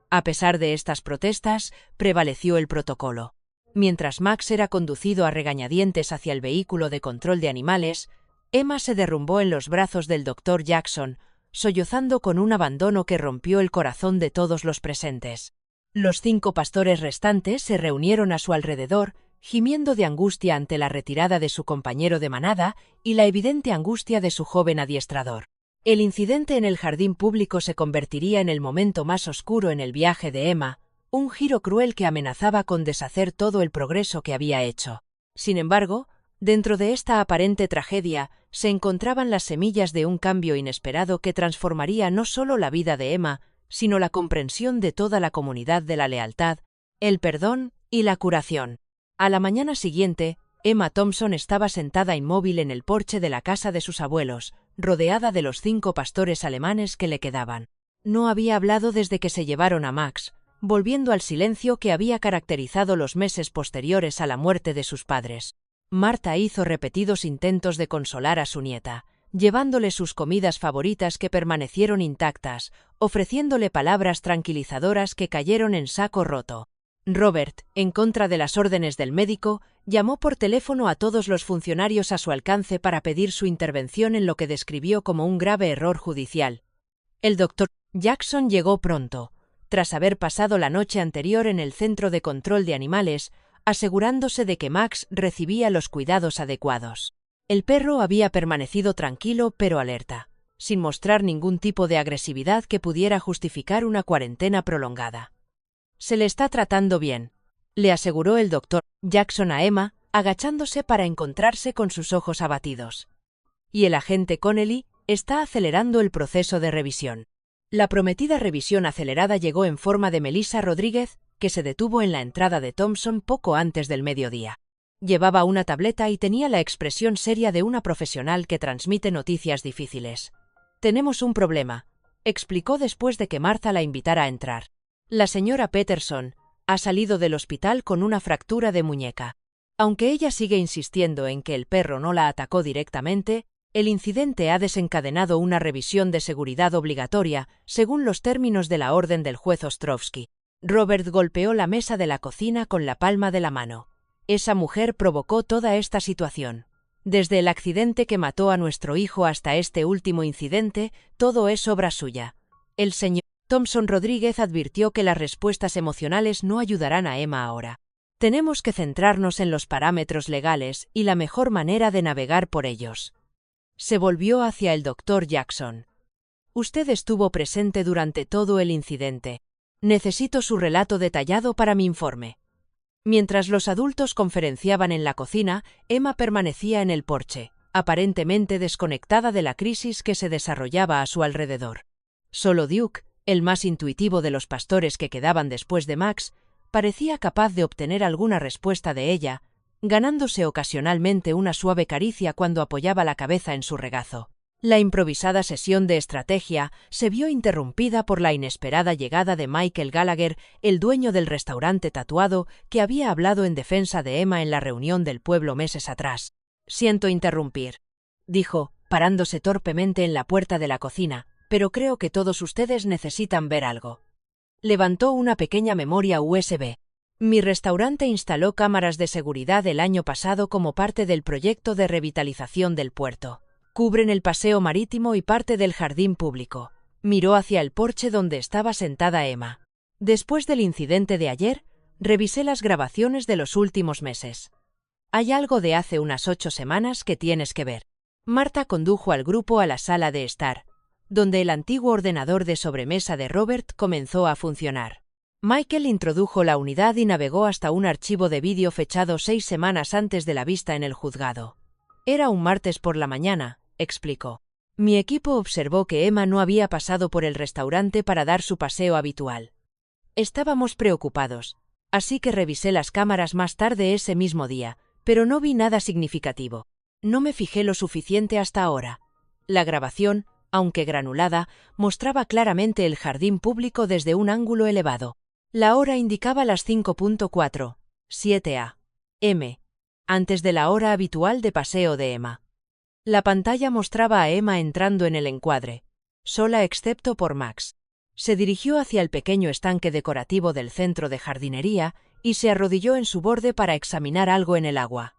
S1: A pesar de estas protestas, prevaleció el protocolo. Mientras Max era conducido a regañadientes hacia el vehículo de control de animales, Emma se derrumbó en los brazos del doctor Jackson, sollozando con un abandono que rompió el corazón de todos los presentes. Los 5 pastores restantes se reunieron a su alrededor, gimiendo de angustia ante la retirada de su compañero de manada y la evidente angustia de su joven adiestrador. El incidente en el jardín público se convertiría en el momento más oscuro en el viaje de Emma, un giro cruel que amenazaba con deshacer todo el progreso que había hecho. Sin embargo, dentro de esta aparente tragedia se encontraban las semillas de un cambio inesperado que transformaría no solo la vida de Emma, sino la comprensión de toda la comunidad de la lealtad, el perdón y la curación. A la mañana siguiente, Emma Thompson estaba sentada inmóvil en el porche de la casa de sus abuelos, rodeada de los 5 pastores alemanes que le quedaban. No había hablado desde que se llevaron a Max, volviendo al silencio que había caracterizado los meses posteriores a la muerte de sus padres. Marta hizo repetidos intentos de consolar a su nieta, llevándole sus comidas favoritas que permanecieron intactas, ofreciéndole palabras tranquilizadoras que cayeron en saco roto. Robert, en contra de las órdenes del médico, llamó por teléfono a todos los funcionarios a su alcance para pedir su intervención en lo que describió como un grave error judicial. El doctor Jackson llegó pronto, tras haber pasado la noche anterior en el centro de control de animales, asegurándose de que Max recibía los cuidados adecuados. El perro había permanecido tranquilo pero alerta, sin mostrar ningún tipo de agresividad que pudiera justificar una cuarentena prolongada. «Se le está tratando bien», le aseguró el doctor Jackson a Emma, agachándose para encontrarse con sus ojos abatidos. «Y el agente Connolly está acelerando el proceso de revisión». La prometida revisión acelerada llegó en forma de Melissa Rodríguez, que se detuvo en la entrada de Thompson poco antes del mediodía. Llevaba una tableta y tenía la expresión seria de una profesional que transmite noticias difíciles. «Tenemos un problema», explicó después de que Martha la invitara a entrar. «La señora Peterson ha salido del hospital con una fractura de muñeca. Aunque ella sigue insistiendo en que el perro no la atacó directamente, el incidente ha desencadenado una revisión de seguridad obligatoria, según los términos de la orden del juez Ostrovsky». Robert golpeó la mesa de la cocina con la palma de la mano. «Esa mujer provocó toda esta situación. Desde el accidente que mató a nuestro hijo hasta este último incidente, todo es obra suya». El señor Thompson Rodríguez advirtió que las respuestas emocionales no ayudarán a Emma ahora. «Tenemos que centrarnos en los parámetros legales y la mejor manera de navegar por ellos». Se volvió hacia el doctor Jackson. «Usted estuvo presente durante todo el incidente. Necesito su relato detallado para mi informe». Mientras los adultos conferenciaban en la cocina, Emma permanecía en el porche, aparentemente desconectada de la crisis que se desarrollaba a su alrededor. Solo Duke, el más intuitivo de los pastores que quedaban después de Max, parecía capaz de obtener alguna respuesta de ella, ganándose ocasionalmente una suave caricia cuando apoyaba la cabeza en su regazo. La improvisada sesión de estrategia se vio interrumpida por la inesperada llegada de Michael Gallagher, el dueño del restaurante tatuado que había hablado en defensa de Emma en la reunión del pueblo meses atrás. «Siento interrumpir», dijo, parándose torpemente en la puerta de la cocina, «pero creo que todos ustedes necesitan ver algo». Levantó una pequeña memoria USB. «Mi restaurante instaló cámaras de seguridad el año pasado como parte del proyecto de revitalización del puerto. Cubren el paseo marítimo y parte del jardín público». Miró hacia el porche donde estaba sentada Emma. «Después del incidente de ayer, revisé las grabaciones de los últimos meses. Hay algo de hace unas 8 semanas que tienes que ver». Marta condujo al grupo a la sala de estar, donde el antiguo ordenador de sobremesa de Robert comenzó a funcionar. Michael introdujo la unidad y navegó hasta un archivo de vídeo fechado 6 semanas antes de la vista en el juzgado. «Era un martes por la mañana», explicó. «Mi equipo observó que Emma no había pasado por el restaurante para dar su paseo habitual. Estábamos preocupados, así que revisé las cámaras más tarde ese mismo día, pero no vi nada significativo. No me fijé lo suficiente hasta ahora». La grabación, aunque granulada, mostraba claramente el jardín público desde un ángulo elevado. La hora indicaba las 5:47 a.m., antes de la hora habitual de paseo de Emma. La pantalla mostraba a Emma entrando en el encuadre, sola excepto por Max. Se dirigió hacia el pequeño estanque decorativo del centro de jardinería y se arrodilló en su borde para examinar algo en el agua.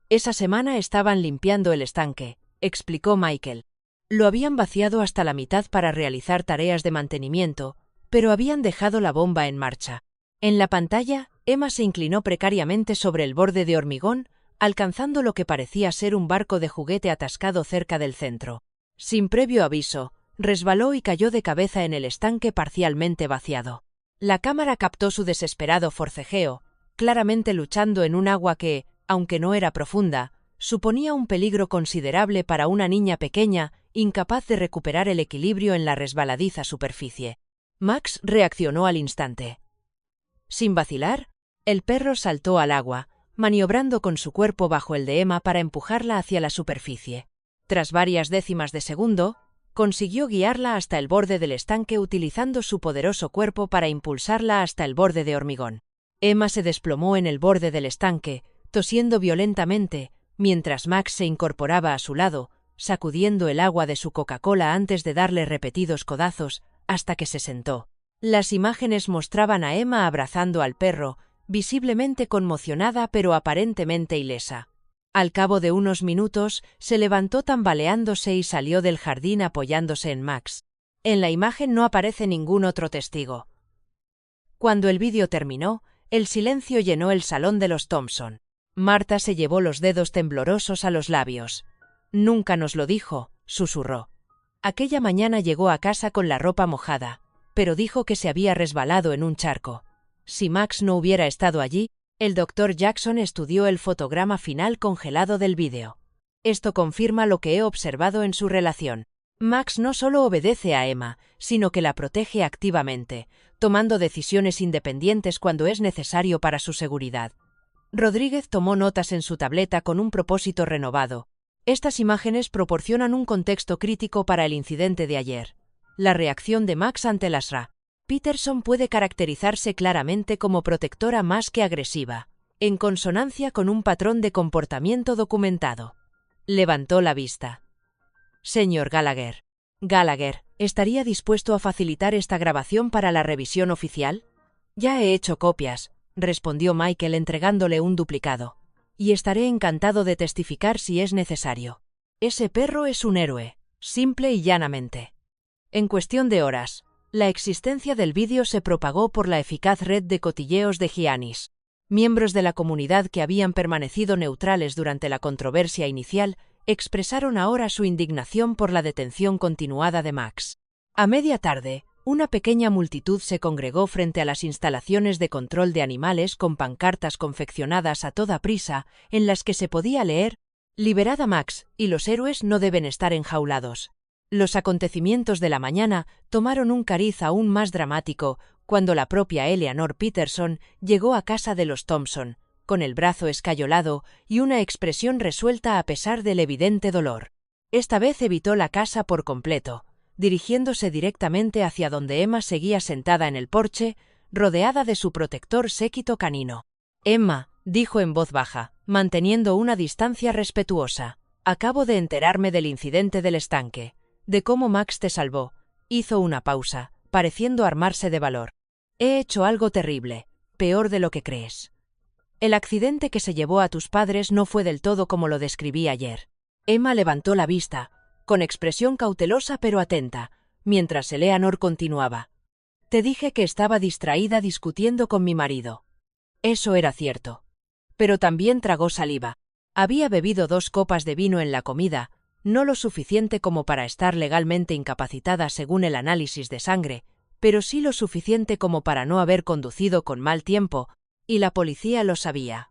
S1: «Esa semana estaban limpiando el estanque», explicó Michael. «Lo habían vaciado hasta la mitad para realizar tareas de mantenimiento, pero habían dejado la bomba en marcha». En la pantalla, Emma se inclinó precariamente sobre el borde de hormigón, alcanzando lo que parecía ser un barco de juguete atascado cerca del centro. Sin previo aviso, resbaló y cayó de cabeza en el estanque parcialmente vaciado. La cámara captó su desesperado forcejeo, claramente luchando en un agua que, aunque no era profunda, suponía un peligro considerable para una niña pequeña, incapaz de recuperar el equilibrio en la resbaladiza superficie. Max reaccionó al instante. Sin vacilar, el perro saltó al agua, maniobrando con su cuerpo bajo el de Emma para empujarla hacia la superficie. Tras varias décimas de segundo, consiguió guiarla hasta el borde del estanque utilizando su poderoso cuerpo para impulsarla hasta el borde de hormigón. Emma se desplomó en el borde del estanque, tosiendo violentamente, mientras Max se incorporaba a su lado, sacudiendo el agua de su Coca-Cola antes de darle repetidos codazos, hasta que se sentó. Las imágenes mostraban a Emma abrazando al perro, visiblemente conmocionada pero aparentemente ilesa. Al cabo de unos minutos, se levantó tambaleándose y salió del jardín apoyándose en Max. En la imagen no aparece ningún otro testigo. Cuando el vídeo terminó, el silencio llenó el salón de los Thompson. Marta se llevó los dedos temblorosos a los labios. «Nunca nos lo dijo», susurró. Aquella mañana llegó a casa con la ropa mojada, pero dijo que se había resbalado en un charco. Si Max no hubiera estado allí, el Dr. Jackson estudió el fotograma final congelado del vídeo. Esto confirma lo que he observado en su relación. Max no solo obedece a Emma, sino que la protege activamente, tomando decisiones independientes cuando es necesario para su seguridad. Rodríguez tomó notas en su tableta con un propósito renovado. Estas imágenes proporcionan un contexto crítico para el incidente de ayer. La reacción de Max ante las RA. Peterson puede caracterizarse claramente como protectora más que agresiva, en consonancia con un patrón de comportamiento documentado. Levantó la vista. «Señor Gallagher. Gallagher, ¿estaría dispuesto a facilitar esta grabación para la revisión oficial?» «Ya he hecho copias», respondió Michael entregándole un duplicado. «Y estaré encantado de testificar si es necesario. Ese perro es un héroe, simple y llanamente». En cuestión de horas, la existencia del vídeo se propagó por la eficaz red de cotilleos de Giannis. Miembros de la comunidad que habían permanecido neutrales durante la controversia inicial expresaron ahora su indignación por la detención continuada de Max. A media tarde, Una pequeña multitud se congregó frente a las instalaciones de control de animales con pancartas confeccionadas a toda prisa, en las que se podía leer: «Liberad a Max, y los héroes no deben estar enjaulados». Los acontecimientos de la mañana tomaron un cariz aún más dramático cuando la propia Eleanor Peterson llegó a casa de los Thompson, con el brazo escayolado y una expresión resuelta a pesar del evidente dolor. Esta vez evitó la casa por completo, dirigiéndose directamente hacia donde Emma seguía sentada en el porche, rodeada de su protector séquito canino. «Emma», dijo en voz baja, manteniendo una distancia respetuosa, «acabo de enterarme del incidente del estanque, de cómo Max te salvó». Hizo una pausa, pareciendo armarse de valor. «He hecho algo terrible, peor de lo que crees. El accidente que se llevó a tus padres no fue del todo como lo describí ayer». Emma levantó la vista, con expresión cautelosa pero atenta, mientras Eleanor continuaba. «Te dije que estaba distraída discutiendo con mi marido». Eso era cierto. Pero también tragó saliva. Había bebido 2 copas de vino en la comida, no lo suficiente como para estar legalmente incapacitada según el análisis de sangre, pero sí lo suficiente como para no haber conducido con mal tiempo, y la policía lo sabía.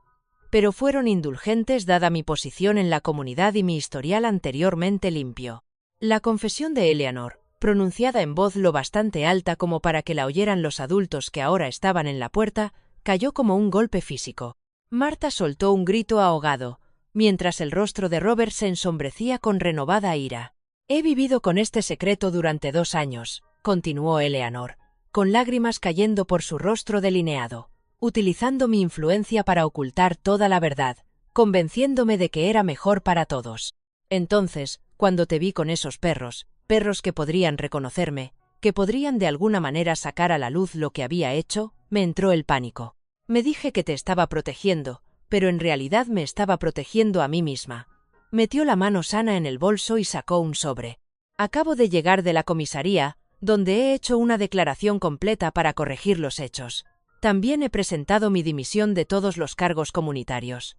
S1: Pero fueron indulgentes dada mi posición en la comunidad y mi historial anteriormente limpio. La confesión de Eleanor, pronunciada en voz lo bastante alta como para que la oyeran los adultos que ahora estaban en la puerta, cayó como un golpe físico. Marta soltó un grito ahogado, mientras el rostro de Robert se ensombrecía con renovada ira. «He vivido con este secreto durante 2 años», continuó Eleanor, con lágrimas cayendo por su rostro delineado, «utilizando mi influencia para ocultar toda la verdad, convenciéndome de que era mejor para todos. Entonces, cuando te vi con esos perros que podrían reconocerme, que podrían de alguna manera sacar a la luz lo que había hecho, me entró el pánico. Me dije que te estaba protegiendo, pero en realidad me estaba protegiendo a mí misma». Metió la mano sana en el bolso y sacó un sobre. «Acabo de llegar de la comisaría, donde he hecho una declaración completa para corregir los hechos. También he presentado mi dimisión de todos los cargos comunitarios».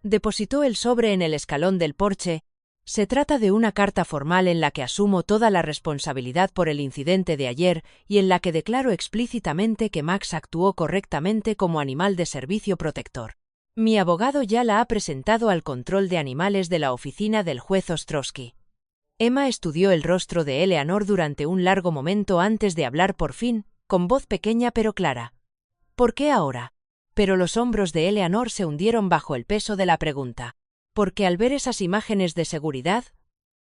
S1: Depositó el sobre en el escalón del porche. «Se trata de una carta formal en la que asumo toda la responsabilidad por el incidente de ayer y en la que declaro explícitamente que Max actuó correctamente como animal de servicio protector. Mi abogado ya la ha presentado al control de animales de la oficina del juez Ostrowski». Emma estudió el rostro de Eleanor durante un largo momento antes de hablar por fin, con voz pequeña pero clara. «¿Por qué ahora?». Pero los hombros de Eleanor se hundieron bajo el peso de la pregunta. «Porque al ver esas imágenes de seguridad,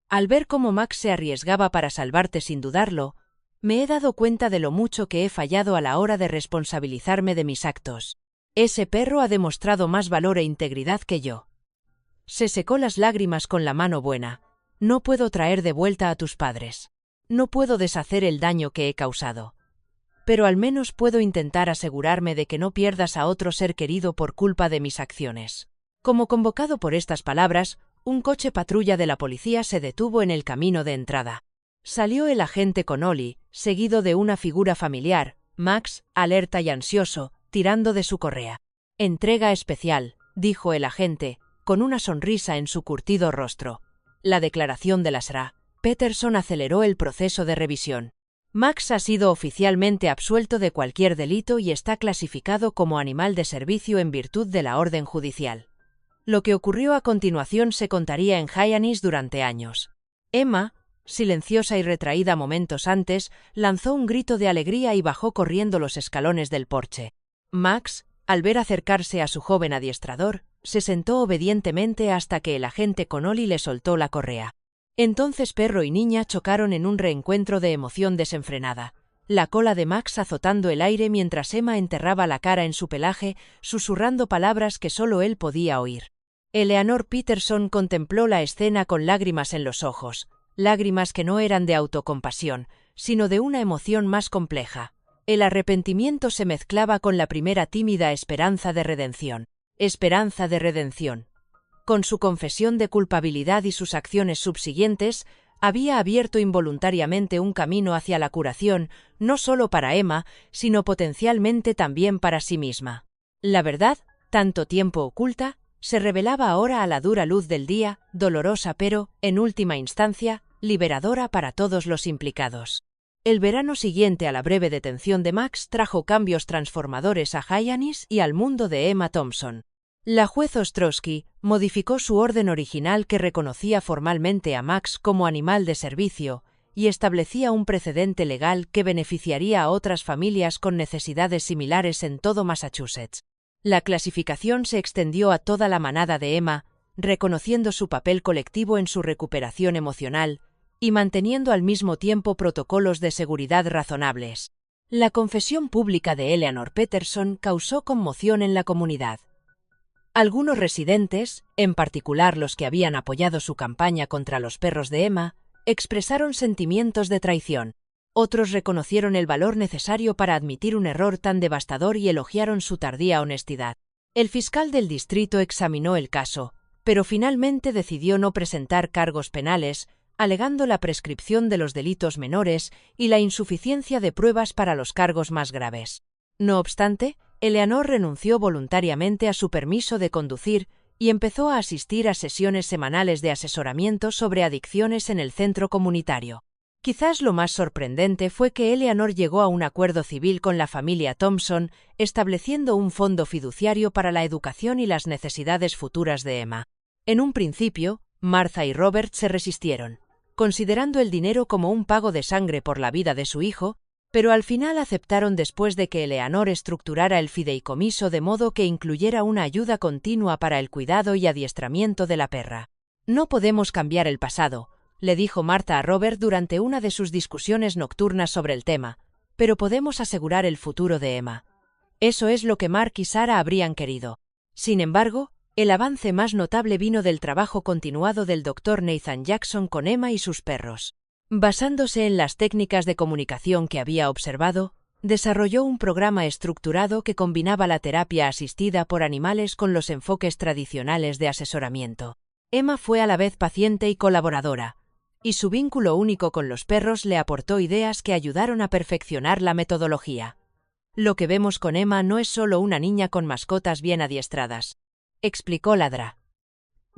S1: al ver cómo Max se arriesgaba para salvarte sin dudarlo, me he dado cuenta de lo mucho que he fallado a la hora de responsabilizarme de mis actos. Ese perro ha demostrado más valor e integridad que yo». Se secó las lágrimas con la mano buena. «No puedo traer de vuelta a tus padres. No puedo deshacer el daño que he causado. Pero al menos puedo intentar asegurarme de que no pierdas a otro ser querido por culpa de mis acciones». Como convocado por estas palabras, un coche patrulla de la policía se detuvo en el camino de entrada. Salió el agente Connolly, seguido de una figura familiar, Max, alerta y ansioso, tirando de su correa. «Entrega especial», dijo el agente, con una sonrisa en su curtido rostro. «La declaración de la Sra. Peterson aceleró el proceso de revisión. Max ha sido oficialmente absuelto de cualquier delito y está clasificado como animal de servicio en virtud de la orden judicial». Lo que ocurrió a continuación se contaría en Hyannis durante años. Emma, silenciosa y retraída momentos antes, lanzó un grito de alegría y bajó corriendo los escalones del porche. Max, al ver acercarse a su joven adiestrador, se sentó obedientemente hasta que el agente Connolly le soltó la correa. Entonces perro y niña chocaron en un reencuentro de emoción desenfrenada, la cola de Max azotando el aire mientras Emma enterraba la cara en su pelaje, susurrando palabras que solo él podía oír. Eleanor Peterson contempló la escena con lágrimas en los ojos, lágrimas que no eran de autocompasión, sino de una emoción más compleja. El arrepentimiento se mezclaba con la primera tímida esperanza de redención. Esperanza de redención. Con su confesión de culpabilidad y sus acciones subsiguientes, había abierto involuntariamente un camino hacia la curación, no solo para Emma, sino potencialmente también para sí misma. La verdad, tanto tiempo oculta, se revelaba ahora a la dura luz del día, dolorosa pero, en última instancia, liberadora para todos los implicados. El verano siguiente a la breve detención de Max trajo cambios transformadores a Hyannis y al mundo de Emma Thompson. La juez Ostrowski modificó su orden original que reconocía formalmente a Max como animal de servicio y establecía un precedente legal que beneficiaría a otras familias con necesidades similares en todo Massachusetts. La clasificación se extendió a toda la manada de Emma, reconociendo su papel colectivo en su recuperación emocional y manteniendo al mismo tiempo protocolos de seguridad razonables. La confesión pública de Eleanor Peterson causó conmoción en la comunidad. Algunos residentes, en particular los que habían apoyado su campaña contra los perros de Emma, expresaron sentimientos de traición. Otros reconocieron el valor necesario para admitir un error tan devastador y elogiaron su tardía honestidad. El fiscal del distrito examinó el caso, pero finalmente decidió no presentar cargos penales, alegando la prescripción de los delitos menores y la insuficiencia de pruebas para los cargos más graves. No obstante, Eleanor renunció voluntariamente a su permiso de conducir y empezó a asistir a sesiones semanales de asesoramiento sobre adicciones en el centro comunitario. Quizás lo más sorprendente fue que Eleanor llegó a un acuerdo civil con la familia Thompson, estableciendo un fondo fiduciario para la educación y las necesidades futuras de Emma. En un principio, Martha y Robert se resistieron, considerando el dinero como un pago de sangre por la vida de su hijo, pero al final aceptaron después de que Eleanor estructurara el fideicomiso de modo que incluyera una ayuda continua para el cuidado y adiestramiento de la perra. «No podemos cambiar el pasado», le dijo Martha a Robert durante una de sus discusiones nocturnas sobre el tema, «pero podemos asegurar el futuro de Emma». Eso es lo que Mark y Sarah habrían querido. Sin embargo, el avance más notable vino del trabajo continuado del Dr. Nathan Jackson con Emma y sus perros. Basándose en las técnicas de comunicación que había observado, desarrolló un programa estructurado que combinaba la terapia asistida por animales con los enfoques tradicionales de asesoramiento. Emma fue a la vez paciente y colaboradora, y su vínculo único con los perros le aportó ideas que ayudaron a perfeccionar la metodología. «Lo que vemos con Emma no es solo una niña con mascotas bien adiestradas», explicó Ladra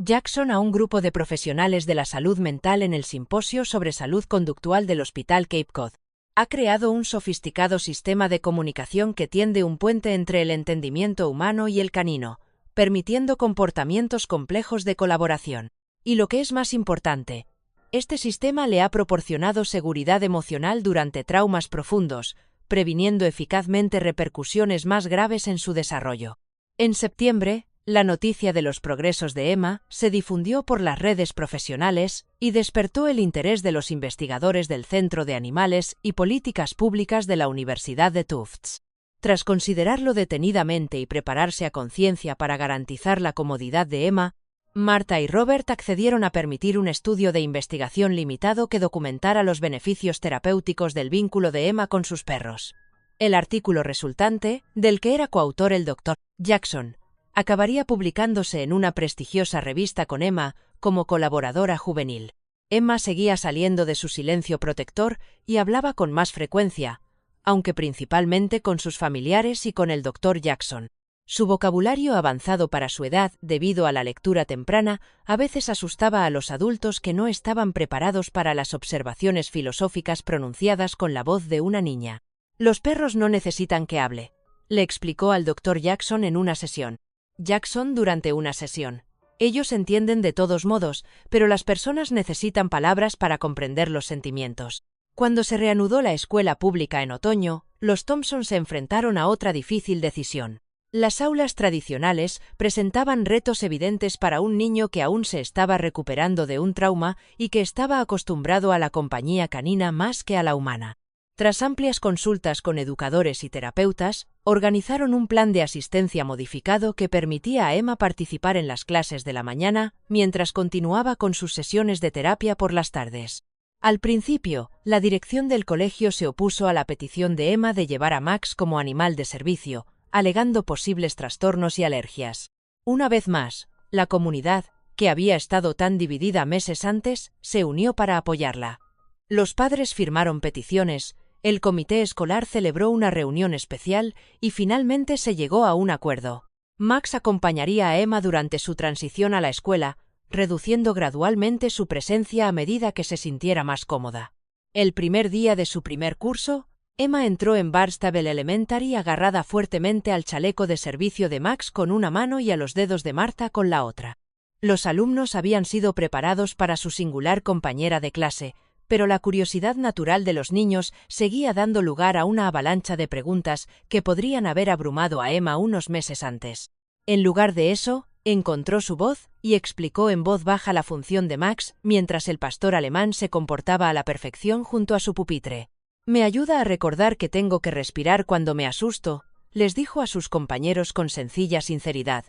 S1: Jackson a un grupo de profesionales de la salud mental en el simposio sobre salud conductual del Hospital Cape Cod. Ha creado un sofisticado sistema de comunicación que tiende un puente entre el entendimiento humano y el canino, permitiendo comportamientos complejos de colaboración. Y lo que es más importante, este sistema le ha proporcionado seguridad emocional durante traumas profundos, previniendo eficazmente repercusiones más graves en su desarrollo. En septiembre, la noticia de los progresos de Emma se difundió por las redes profesionales y despertó el interés de los investigadores del Centro de Animales y Políticas Públicas de la Universidad de Tufts. Tras considerarlo detenidamente y prepararse a conciencia para garantizar la comodidad de Emma, Martha y Robert accedieron a permitir un estudio de investigación limitado que documentara los beneficios terapéuticos del vínculo de Emma con sus perros. El artículo resultante, del que era coautor el Dr. Jackson, acabaría publicándose en una prestigiosa revista con Emma como colaboradora juvenil. Emma seguía saliendo de su silencio protector y hablaba con más frecuencia, aunque principalmente con sus familiares y con el Dr. Jackson. Su vocabulario avanzado para su edad, debido a la lectura temprana, a veces asustaba a los adultos que no estaban preparados para las observaciones filosóficas pronunciadas con la voz de una niña. «Los perros no necesitan que hable», le explicó al Dr. Jackson en una sesión. Jackson durante una sesión. «Ellos entienden de todos modos, pero las personas necesitan palabras para comprender los sentimientos». Cuando se reanudó la escuela pública en otoño, los Thompson se enfrentaron a otra difícil decisión. Las aulas tradicionales presentaban retos evidentes para un niño que aún se estaba recuperando de un trauma y que estaba acostumbrado a la compañía canina más que a la humana. Tras amplias consultas con educadores y terapeutas, organizaron un plan de asistencia modificado que permitía a Emma participar en las clases de la mañana mientras continuaba con sus sesiones de terapia por las tardes. Al principio, la dirección del colegio se opuso a la petición de Emma de llevar a Max como animal de servicio, alegando posibles trastornos y alergias. Una vez más, la comunidad, que había estado tan dividida meses antes, se unió para apoyarla. Los padres firmaron peticiones, el comité escolar celebró una reunión especial y finalmente se llegó a un acuerdo. Max acompañaría a Emma durante su transición a la escuela, reduciendo gradualmente su presencia a medida que se sintiera más cómoda. El primer día de su primer curso, Emma entró en Barnstable Elementary agarrada fuertemente al chaleco de servicio de Max con una mano y a los dedos de Martha con la otra. Los alumnos habían sido preparados para su singular compañera de clase, pero la curiosidad natural de los niños seguía dando lugar a una avalancha de preguntas que podrían haber abrumado a Emma unos meses antes. En lugar de eso, encontró su voz y explicó en voz baja la función de Max mientras el pastor alemán se comportaba a la perfección junto a su pupitre. «Me ayuda a recordar que tengo que respirar cuando me asusto», les dijo a sus compañeros con sencilla sinceridad.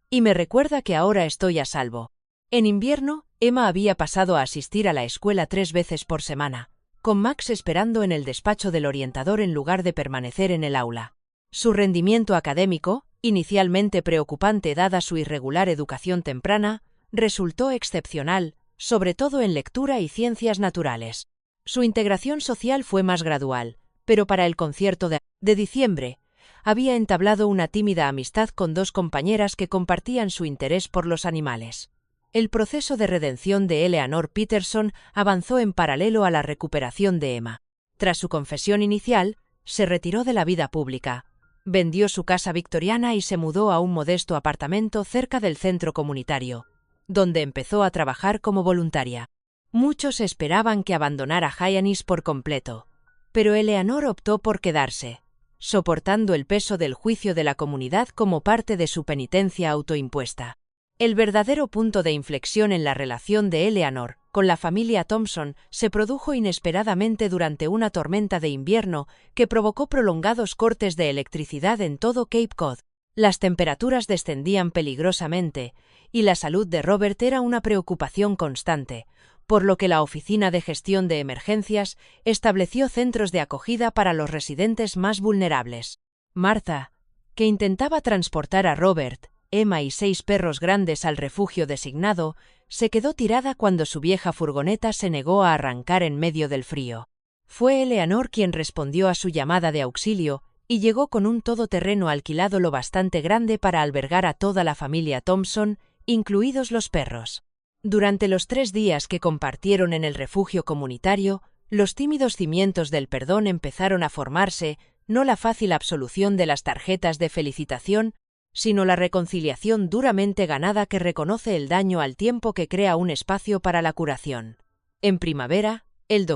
S1: «Y me recuerda que ahora estoy a salvo». En invierno, Emma había pasado a asistir a la escuela 3 veces por semana, con Max esperando en el despacho del orientador en lugar de permanecer en el aula. Su rendimiento académico, inicialmente preocupante dada su irregular educación temprana, resultó excepcional, sobre todo en lectura y ciencias naturales. Su integración social fue más gradual, pero para el concierto de diciembre, había entablado una tímida amistad con 2 compañeras que compartían su interés por los animales. El proceso de redención de Eleanor Peterson avanzó en paralelo a la recuperación de Emma. Tras su confesión inicial, se retiró de la vida pública. Vendió su casa victoriana y se mudó a un modesto apartamento cerca del centro comunitario, donde empezó a trabajar como voluntaria. Muchos esperaban que abandonara Hyannis por completo, pero Eleanor optó por quedarse, soportando el peso del juicio de la comunidad como parte de su penitencia autoimpuesta. El verdadero punto de inflexión en la relación de Eleanor con la familia Thompson se produjo inesperadamente durante una tormenta de invierno que provocó prolongados cortes de electricidad en todo Cape Cod. Las temperaturas descendían peligrosamente, y la salud de Robert era una preocupación constante, por lo que la Oficina de Gestión de Emergencias estableció centros de acogida para los residentes más vulnerables. Martha, que intentaba transportar a Robert, Emma y 6 perros grandes al refugio designado, se quedó tirada cuando su vieja furgoneta se negó a arrancar en medio del frío. Fue Eleanor quien respondió a su llamada de auxilio y llegó con un todoterreno alquilado lo bastante grande para albergar a toda la familia Thompson, incluidos los perros. Durante los 3 días que compartieron en el refugio comunitario, los tímidos cimientos del perdón empezaron a formarse, no la fácil absolución de las tarjetas de felicitación, sino la reconciliación duramente ganada que reconoce el daño al tiempo que crea un espacio para la curación. En primavera, el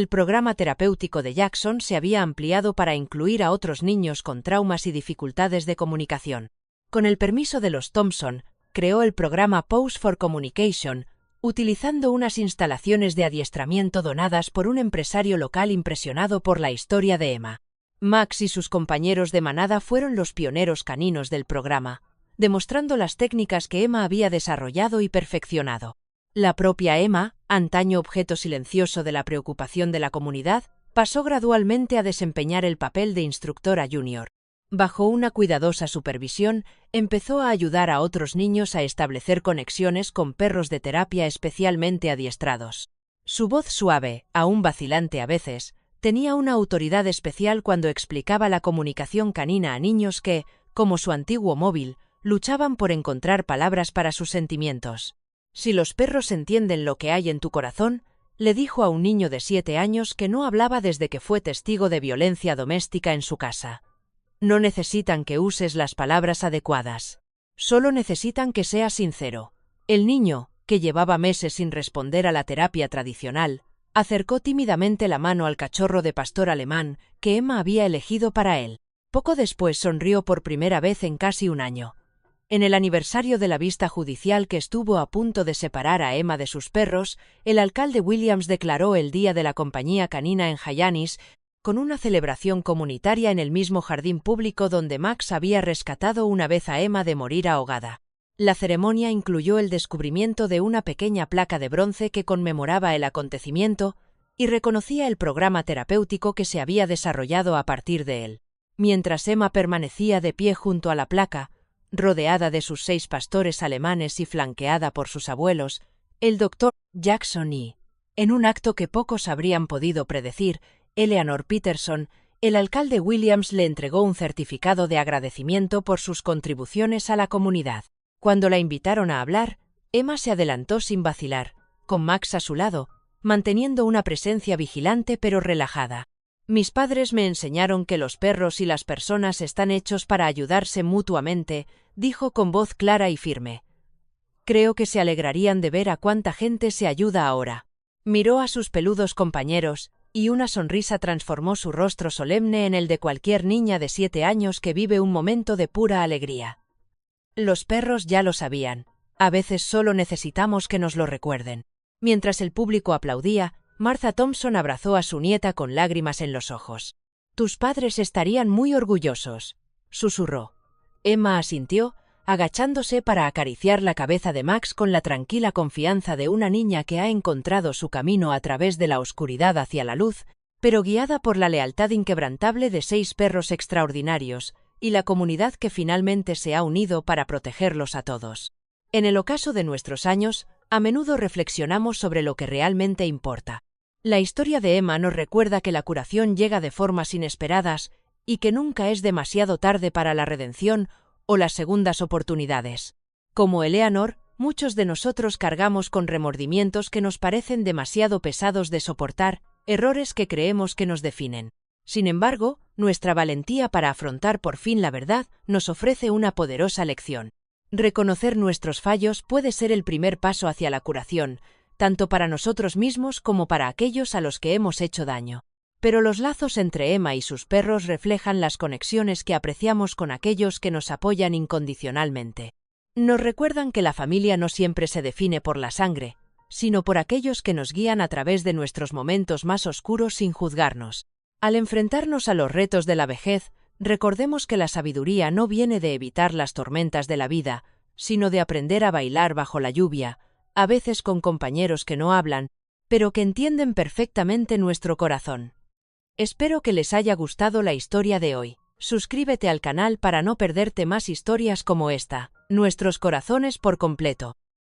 S1: programa terapéutico de Jackson se había ampliado para incluir a otros niños con traumas y dificultades de comunicación. Con el permiso de los Thompson, creó el programa Pause for Communication, utilizando unas instalaciones de adiestramiento donadas por un empresario local impresionado por la historia de Emma. Max y sus compañeros de manada fueron los pioneros caninos del programa, demostrando las técnicas que Emma había desarrollado y perfeccionado. La propia Emma, antaño objeto silencioso de la preocupación de la comunidad, pasó gradualmente a desempeñar el papel de instructora junior. Bajo una cuidadosa supervisión, empezó a ayudar a otros niños a establecer conexiones con perros de terapia especialmente adiestrados. Su voz suave, aún vacilante a veces, tenía una autoridad especial cuando explicaba la comunicación canina a niños que, como su antiguo móvil, luchaban por encontrar palabras para sus sentimientos. «Si los perros entienden lo que hay en tu corazón», le dijo a un niño de 7 años que no hablaba desde que fue testigo de violencia doméstica en su casa. «No necesitan que uses las palabras adecuadas. Solo necesitan que seas sincero». El niño, que llevaba meses sin responder a la terapia tradicional, acercó tímidamente la mano al cachorro de pastor alemán que Emma había elegido para él. Poco después sonrió por primera vez en casi un año. En el aniversario de la vista judicial que estuvo a punto de separar a Emma de sus perros, el alcalde Williams declaró el Día de la Compañía Canina en Hyannis con una celebración comunitaria en el mismo jardín público donde Max había rescatado una vez a Emma de morir ahogada. La ceremonia incluyó el descubrimiento de una pequeña placa de bronce que conmemoraba el acontecimiento y reconocía el programa terapéutico que se había desarrollado a partir de él. Mientras Emma permanecía de pie junto a la placa, rodeada de sus 6 pastores alemanes y flanqueada por sus abuelos, el Dr. Jackson y, en un acto que pocos habrían podido predecir, Eleanor Peterson, el alcalde Williams le entregó un certificado de agradecimiento por sus contribuciones a la comunidad. Cuando la invitaron a hablar, Emma se adelantó sin vacilar, con Max a su lado, manteniendo una presencia vigilante pero relajada. Mis padres me enseñaron que los perros y las personas están hechos para ayudarse mutuamente, dijo con voz clara y firme. Creo que se alegrarían de ver a cuánta gente se ayuda ahora. Miró a sus peludos compañeros, y una sonrisa transformó su rostro solemne en el de cualquier niña de 7 años que vive un momento de pura alegría. Los perros ya lo sabían. A veces solo necesitamos que nos lo recuerden. Mientras el público aplaudía, Martha Thompson abrazó a su nieta con lágrimas en los ojos. «Tus padres estarían muy orgullosos», susurró. Emma asintió, agachándose para acariciar la cabeza de Max con la tranquila confianza de una niña que ha encontrado su camino a través de la oscuridad hacia la luz, pero guiada por la lealtad inquebrantable de 6 perros extraordinarios y la comunidad que finalmente se ha unido para protegerlos a todos. En el ocaso de nuestros años, a menudo reflexionamos sobre lo que realmente importa. La historia de Emma nos recuerda que la curación llega de formas inesperadas y que nunca es demasiado tarde para la redención o las segundas oportunidades. Como Eleanor, muchos de nosotros cargamos con remordimientos que nos parecen demasiado pesados de soportar, errores que creemos que nos definen. Sin embargo, nuestra valentía para afrontar por fin la verdad nos ofrece una poderosa lección. Reconocer nuestros fallos puede ser el primer paso hacia la curación, tanto para nosotros mismos como para aquellos a los que hemos hecho daño. Pero los lazos entre Emma y sus perros reflejan las conexiones que apreciamos con aquellos que nos apoyan incondicionalmente. Nos recuerdan que la familia no siempre se define por la sangre, sino por aquellos que nos guían a través de nuestros momentos más oscuros sin juzgarnos. Al enfrentarnos a los retos de la vejez, recordemos que la sabiduría no viene de evitar las tormentas de la vida, sino de aprender a bailar bajo la lluvia, a veces con compañeros que no hablan, pero que entienden perfectamente nuestro corazón. Espero que les haya gustado la historia de hoy. Suscríbete al canal para no perderte más historias como esta. Nuestros corazones por completo.